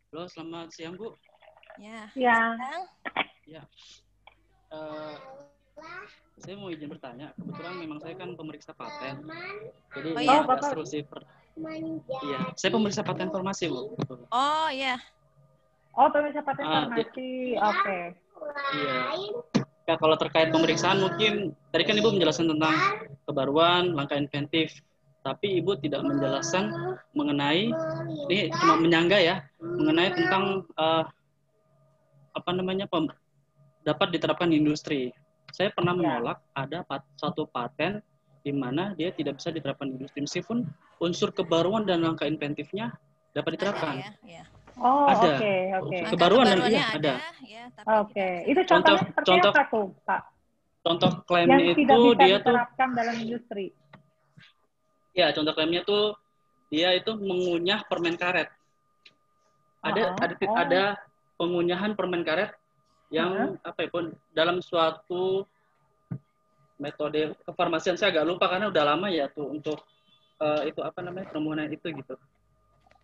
Halo, selamat siang, Bu. Ya. Ya. Saya mau izin bertanya. Kebetulan memang saya kan pemeriksa paten. Jadi eksklusif. Iya, saya pemeriksa paten farmasi, Bu. Oh, iya. Oh, pemeriksa paten farmasi. Oke. Iya. Ya, kalau terkait pemeriksaan mungkin tadi kan Ibu menjelaskan tentang kebaruan, langkah inventif. Tapi Ibu tidak menjelaskan mengenai, ini cuma menyangga ya, mengenai tentang dapat diterapkan di industri. Saya pernah menolak ada satu paten di mana dia tidak bisa diterapkan di industri meskipun unsur kebaruan dan langkah inventifnya dapat diterapkan. Oh, ada. Oke. Kebaruan dan ada. Ya, Oke. Itu contohnya seperti apa tuh, Pak? Contoh klaimnya yang itu tidak bisa dia diterapkan dalam industri. Ya, contoh klaimnya tuh dia itu mengunyah permen karet. Ada pengunyahan permen karet yang dalam suatu metode kefarmasian, saya agak lupa karena udah lama ya tuh untuk permohonan itu gitu.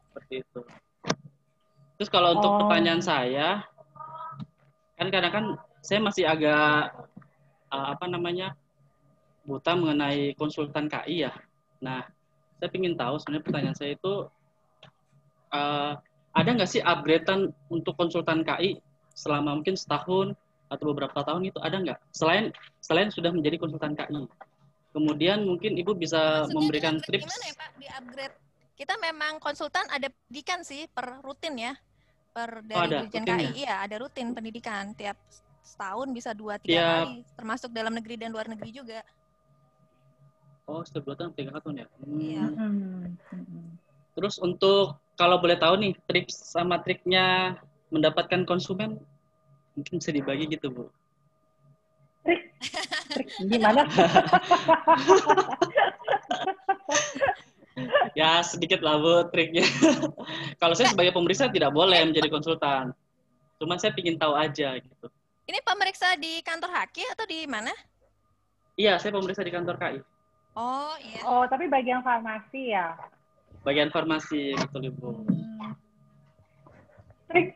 Seperti itu. Terus kalau untuk pertanyaan saya, kan kadang kan saya masih agak buta mengenai konsultan KI ya. Nah, saya ingin tahu sebenarnya pertanyaan saya itu ada nggak sih upgrade-an untuk konsultan KI selama mungkin setahun atau beberapa tahun, itu ada nggak? Selain sudah menjadi konsultan KI. Kemudian mungkin Ibu bisa memberikan tips. Gimana ya Pak, di-upgrade? Kita memang konsultan ada pendidikan sih per rutin ya. Dari Dirjen KI, iya ada rutin pendidikan. Tiap setahun bisa 2-3 kali. Termasuk dalam negeri dan luar negeri juga. Oh, setiap 2 tahun 3 tahun ya? Iya. Terus untuk, kalau boleh tahu nih, tips sama triknya mendapatkan konsumen, mungkin bisa dibagi gitu, Bu. Trik gimana? Ya, sedikit lah, Bu, triknya. Kalau saya sebagai pemeriksa tidak boleh menjadi konsultan. Cuman saya ingin tahu aja gitu. Ini pemeriksa di kantor HAKI atau di mana? Iya, saya pemeriksa di kantor KI. Oh, iya. Oh, tapi bagian farmasi ya? Bagian farmasi, betul Ibu. Trik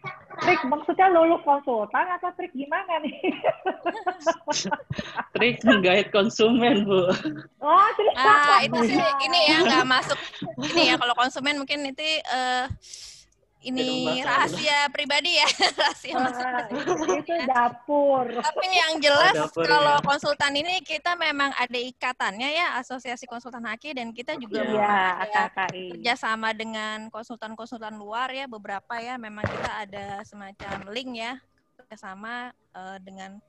maksudnya lulus konsultan atau trik gimana nih? Trik menggait konsumen, Bu. Oh, trik itu sih ini ya nggak masuk ini ya, kalau konsumen mungkin itu ini rahasia pribadi ya, rahasia masuk. Itu dapur. Tapi yang jelas kalau konsultan ini kita memang ada ikatannya ya, Asosiasi Konsultan HAKI, dan kita juga ada kerjasama dengan konsultan-konsultan luar ya, beberapa ya, memang kita ada semacam link ya, kerjasama dengan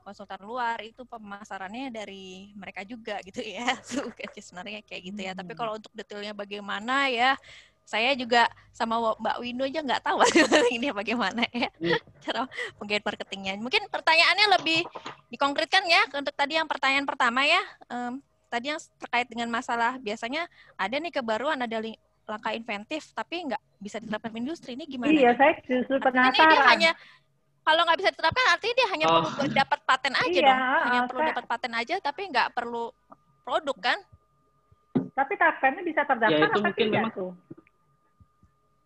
konsultan luar itu pemasarannya dari mereka juga gitu ya. Sebenarnya kayak gitu ya. Tapi kalau untuk detailnya bagaimana ya, saya juga sama Mbak Windu aja nggak tahu ini bagaimana ya cara menggunakan marketingnya. Mungkin pertanyaannya lebih dikonkretkan ya untuk tadi yang pertanyaan pertama ya. Tadi yang terkait dengan masalah biasanya ada nih kebaruan, ada langkah inventif tapi nggak bisa diterapkan di industri, ini gimana? Iya, saya justru penasaran. Dia hanya kalau nggak bisa diterapkan artinya dia hanya perlu dapat paten aja dong, hanya perlu dapat paten aja tapi nggak perlu produk kan? Tapi patennya bisa terdaftar Ya, itu apa mungkin tidak memang tuh?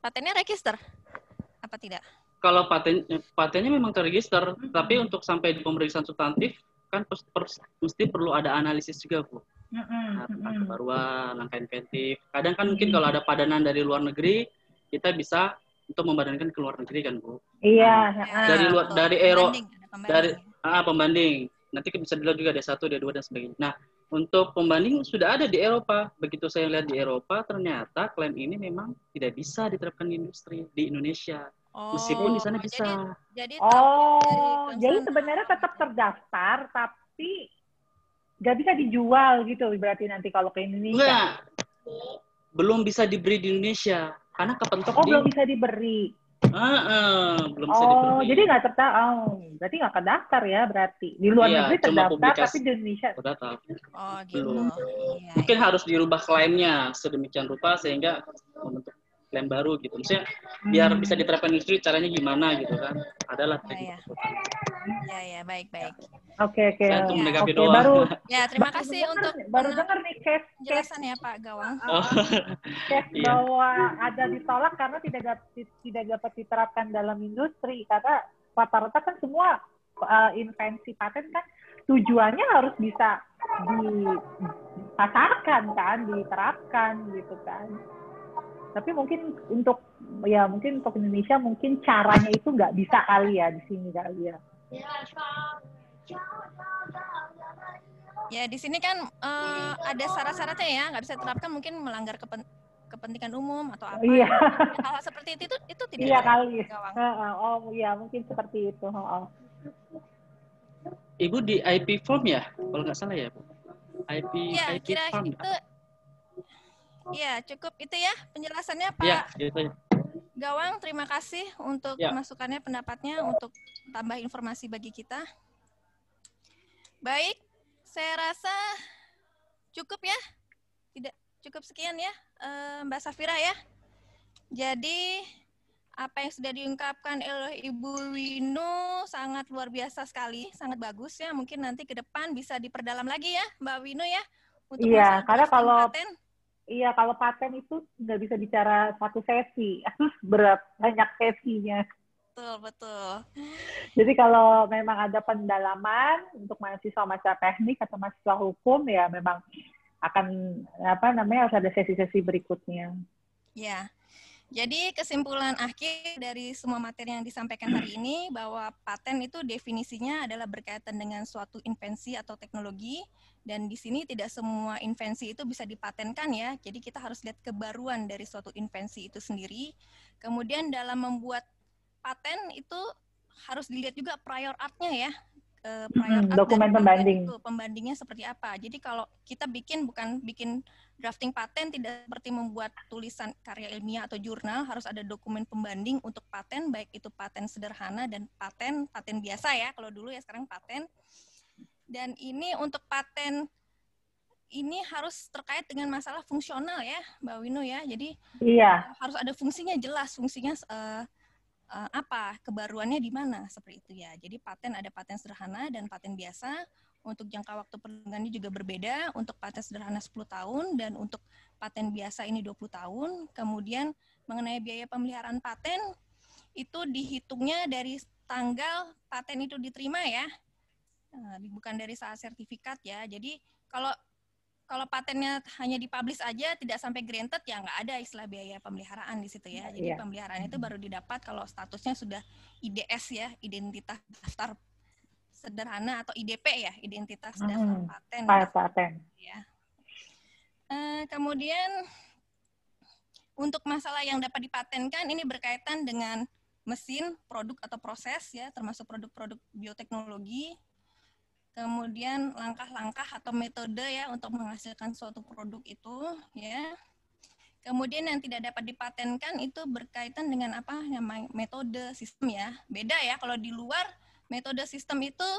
Patennya register apa tidak? Kalau patennya memang terregister, tapi untuk sampai di pemeriksaan substantif kan mesti perlu ada analisis juga, Bu. Tentang kebaruan, langkah inventif. Kadang kan mungkin kalau ada padanan dari luar negeri, kita bisa untuk membadankan ke luar negeri kan, Bu. Iya. Pembanding. Nanti bisa dilihat juga D1, D2 dan sebagainya. Nah, untuk pembanding sudah ada di Eropa. Begitu saya lihat di Eropa, ternyata klaim ini memang tidak bisa diterapkan di industri di Indonesia. Meskipun di sana bisa. Jadi sebenarnya tetap terdaftar, tapi nggak bisa dijual gitu berarti nanti kalau ke Indonesia. Enggak. Belum bisa diberi di Indonesia karena kepentok belum bisa diberi. Belum bisa diberi. Jadi nggak terdaftar. berarti nggak terdaftar ya berarti. Di luar negeri terdaftar tapi di Indonesia terdaftar. Gitu. Belum. Mungkin harus dirubah klaimnya sedemikian rupa sehingga membentuk klaim baru gitu. Maksudnya biar bisa diterapkan industri caranya gimana gitu kan. Adalah teknik. Ya, baik. Oke. Baru. Ya, terima kasih untuk baru dengar nih case penjelasan ya Pak Gawang. Case bahwa ada ditolak karena tidak dapat diterapkan dalam industri karena rata-rata kan semua invensi paten kan tujuannya harus bisa dipasarkan kan, diterapkan gitu kan. Tapi mungkin untuk Indonesia mungkin caranya itu nggak bisa kali ya di sini kali ya. Ya di sini kan ada syarat-syaratnya ya, nggak bisa diterapkan mungkin melanggar kepentingan umum atau apa. Iya. Hal seperti itu tidak. Iya kali. Mungkin seperti itu. Ibu di IP form ya, kalau nggak salah ya, Bu. IP kira form. Itu. Ya, cukup itu ya penjelasannya Pak. Ya, gitu ya. Gawang, terima kasih untuk masukannya, pendapatnya, untuk tambah informasi bagi kita. Baik, saya rasa cukup ya. Tidak cukup sekian ya, Mbak Safira ya. Jadi, apa yang sudah diungkapkan oleh Ibu Winu sangat luar biasa sekali, sangat bagus ya. Mungkin nanti ke depan bisa diperdalam lagi ya, Mbak Winu ya. Untuk karena kalau paten. Iya, kalau paten itu nggak bisa bicara satu sesi, harus banyak sesinya. Betul. Jadi kalau memang ada pendalaman untuk mahasiswa teknik atau mahasiswa hukum, ya memang akan harus ada sesi-sesi berikutnya. Ya. Jadi kesimpulan akhir dari semua materi yang disampaikan hari ini bahwa paten itu definisinya adalah berkaitan dengan suatu invensi atau teknologi, dan di sini tidak semua invensi itu bisa dipatenkan ya. Jadi kita harus lihat kebaruan dari suatu invensi itu sendiri. Kemudian dalam membuat paten itu harus dilihat juga prior art-nya ya. Prior art dokumen pembanding. Itu pembandingnya seperti apa. Jadi kalau kita bukan bikin drafting paten, tidak seperti membuat tulisan karya ilmiah atau jurnal, harus ada dokumen pembanding untuk paten, baik itu paten sederhana dan paten biasa ya. Kalau dulu ya, sekarang paten. Dan ini untuk paten ini harus terkait dengan masalah fungsional ya, Mbak Winu ya. Jadi harus ada fungsinya jelas, fungsinya apa, kebaruannya di mana, seperti itu ya. Jadi paten ada paten sederhana dan paten biasa. Untuk jangka waktu perlindungannya juga berbeda. Untuk paten sederhana 10 tahun dan untuk paten biasa ini 20 tahun. Kemudian mengenai biaya pemeliharaan paten itu dihitungnya dari tanggal paten itu diterima ya. Bukan dari saat sertifikat ya. Jadi kalau patennya hanya dipublish aja, tidak sampai granted, ya nggak ada istilah biaya pemeliharaan di situ ya. Jadi pemeliharaan itu baru didapat kalau statusnya sudah IDS ya, identitas daftar sederhana, atau IDP ya, identitas daftar paten. Paten. Ya. Kemudian untuk masalah yang dapat dipatenkan ini berkaitan dengan mesin, produk atau proses ya, termasuk produk-produk bioteknologi. kemudian langkah-langkah atau metode ya untuk menghasilkan suatu produk itu ya. Kemudian yang tidak dapat dipatenkan itu berkaitan dengan apa namanya metode sistem ya. Beda ya kalau di luar metode sistem itu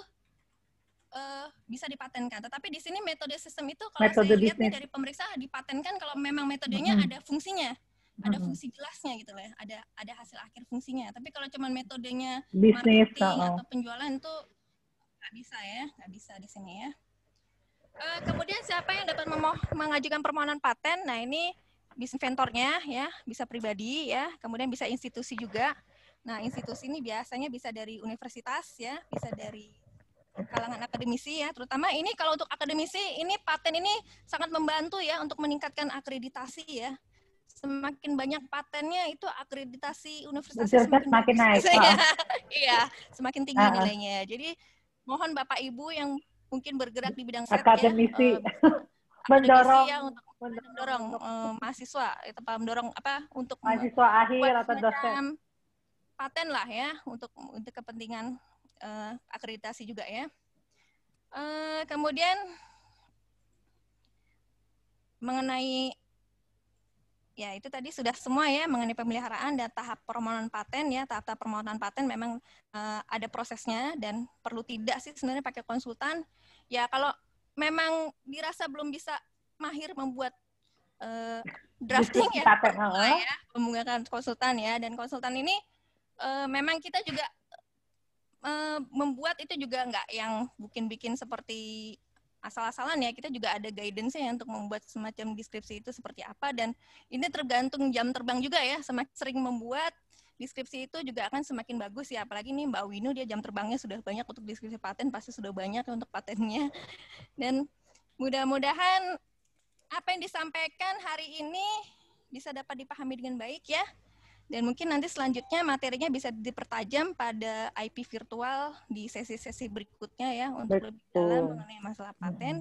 bisa dipatenkan. Tetapi di sini metode sistem itu kalau Metode saya lihat nih bisnis. dari pemeriksa dipatenkan kalau memang metodenya ada fungsinya. Ada fungsi jelasnya gitu lah, ada hasil akhir fungsinya. Tapi kalau cuma metodenya Bisnis, marketing atau penjualan itu nggak bisa ya, nggak bisa di sini ya. Kemudian siapa yang dapat mengajukan permohonan paten? Nah ini bisa inventornya ya, bisa pribadi ya, kemudian bisa institusi juga. Nah institusi ini biasanya bisa dari universitas ya, bisa dari kalangan akademisi ya, terutama ini kalau untuk akademisi ini paten ini sangat membantu ya untuk meningkatkan akreditasi ya. Semakin banyak patennya itu akreditasi universitasnya semakin naik. Iya, semakin tinggi nilainya. Jadi mohon Bapak Ibu yang mungkin bergerak di bidang akademisi mendorong ya untuk mendorong mahasiswa itu mendorong apa untuk mahasiswa akhir atau dosen paten lah ya untuk kepentingan akreditasi juga ya. Kemudian mengenai ya itu tadi sudah semua ya mengenai pemeliharaan dan tahap permohonan paten ya. Tahap-tahap permohonan paten memang ada prosesnya dan perlu tidak sih sebenarnya pakai konsultan. Ya kalau memang dirasa belum bisa mahir membuat drafting ya, ya menggunakan konsultan ya. Dan konsultan ini memang kita juga membuat itu juga nggak yang bikin seperti asal-asalan ya, kita juga ada guidance-nya untuk membuat semacam deskripsi itu seperti apa, dan ini tergantung jam terbang juga ya, semakin sering membuat deskripsi itu juga akan semakin bagus ya, apalagi nih Mbak Winu dia jam terbangnya sudah banyak untuk deskripsi paten, pasti sudah banyak untuk patennya, dan mudah-mudahan apa yang disampaikan hari ini bisa dapat dipahami dengan baik ya. Dan mungkin nanti selanjutnya materinya bisa dipertajam pada IP virtual di sesi-sesi berikutnya ya untuk lebih dalam mengenai masalah paten.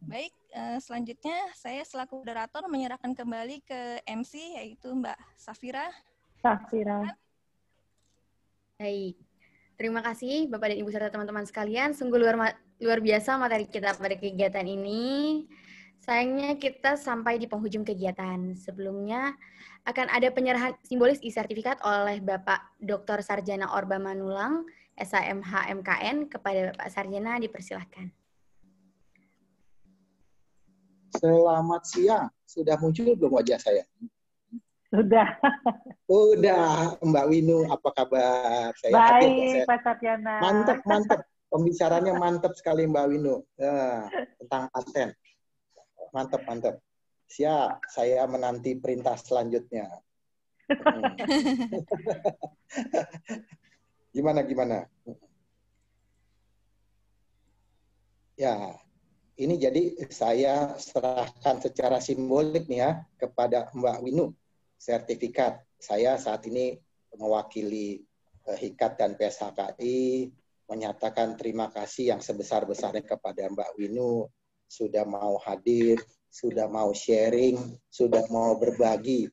Baik, selanjutnya saya selaku moderator menyerahkan kembali ke MC yaitu Mbak Safira. Baik, terima kasih Bapak dan Ibu serta teman-teman sekalian. Sungguh luar biasa materi kita pada kegiatan ini. Sayangnya kita sampai di penghujung kegiatan. Sebelumnya akan ada penyerahan simbolis e-sertifikat oleh Bapak Dr. Sarjana Orba Manulang, SHMH MKN, kepada Bapak Sarjana, dipersilahkan. Selamat siang. Sudah muncul belum wajah saya? Sudah. Udah, Mbak Winu, apa kabar? Saya baik, Pak Sarjana. Mantap. Pembicaranya mantap sekali Mbak Winu. Tentang paten. Mantap. Siap, saya menanti perintah selanjutnya. Gimana? Ya, ini jadi saya serahkan secara simbolik nih ya kepada Mbak Winu sertifikat. Saya saat ini mewakili HIKAT dan PSHKI menyatakan terima kasih yang sebesar-besarnya kepada Mbak Winu sudah mau hadir, sudah mau sharing, sudah mau berbagi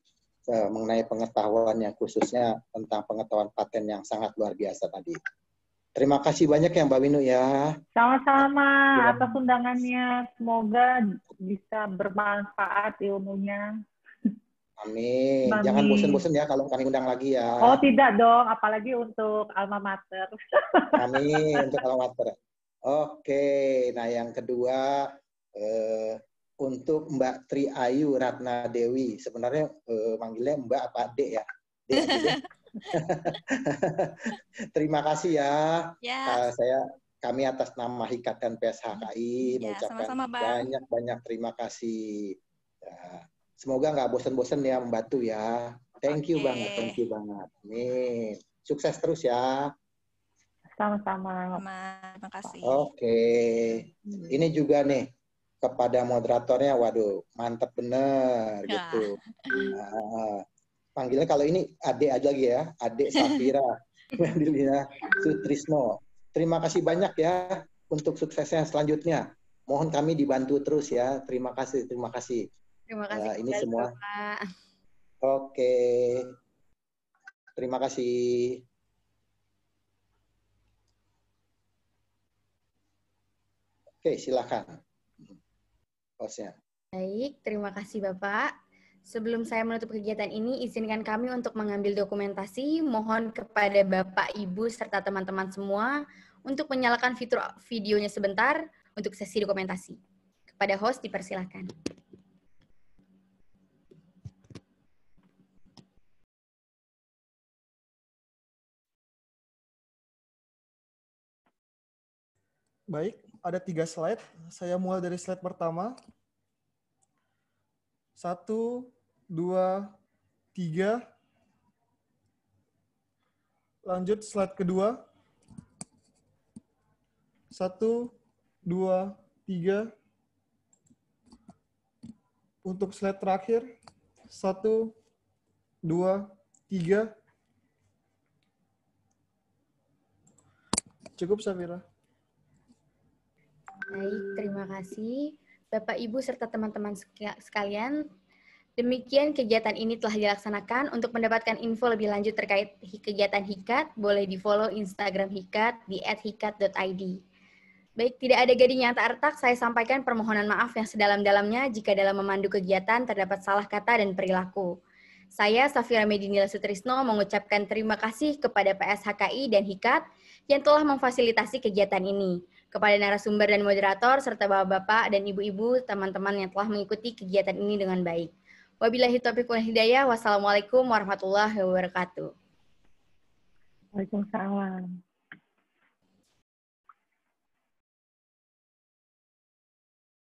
mengenai pengetahuannya khususnya tentang pengetahuan paten yang sangat luar biasa tadi. Terima kasih banyak ya Mbak Winu ya. Sama-sama atas undangannya. Semoga bisa bermanfaat ilmunya. Amin. Jangan bosan-bosan ya kalau kami undang lagi ya. Oh tidak dong, apalagi untuk alma mater. Amin, untuk alma mater. Oke, nah yang kedua untuk Mbak Tri Ayu Ratna Dewi. Sebenarnya manggilnya Mbak apa Dek ya? Dek. Terima kasih ya. Kami atas nama HIKAT dan PSHKI mengucapkan banyak terima kasih. Ya, semoga nggak bosan-bosan ya membantu ya. Thank you banget. Amin. Sukses terus ya. Sama-sama. Terima kasih. Oke. Ini juga nih kepada moderatornya, waduh, mantep bener gitu. Panggilnya kalau ini Ade aja lagi ya, Ade Safira Madilina Sutrisno. Terima kasih banyak ya untuk suksesnya selanjutnya. Mohon kami dibantu terus ya. Terima kasih. Terima kasih. Ini semua. Bapak. Oke. Terima kasih. Oke, silakan. Hostnya. Baik, terima kasih Bapak. Sebelum saya menutup kegiatan ini, izinkan kami untuk mengambil dokumentasi. Mohon kepada Bapak, Ibu, serta teman-teman semua untuk menyalakan fitur videonya sebentar untuk sesi dokumentasi. Kepada host, dipersilakan. Baik, ada 3 slide. Saya mulai dari slide pertama. 1, 2, 3. Lanjut slide kedua. 1, 2, 3. Untuk slide terakhir. 1, 2, 3. Cukup, Safira. Baik, terima kasih. Bapak, Ibu, serta teman-teman sekalian, demikian kegiatan ini telah dilaksanakan. Untuk mendapatkan info lebih lanjut terkait kegiatan HIKAT, boleh di-follow Instagram HIKAT di @hikat.id. Baik, tidak ada gading yang tak retak, saya sampaikan permohonan maaf yang sedalam-dalamnya jika dalam memandu kegiatan terdapat salah kata dan perilaku. Saya, Safira Medinila Sutrisno, mengucapkan terima kasih kepada PSHKI dan HIKAT yang telah memfasilitasi kegiatan ini, kepada narasumber dan moderator, serta bapak-bapak dan ibu-ibu, teman-teman yang telah mengikuti kegiatan ini dengan baik. Wabillahi taufiq wal hidayah. Wassalamualaikum warahmatullahi wabarakatuh. Waalaikumsalam.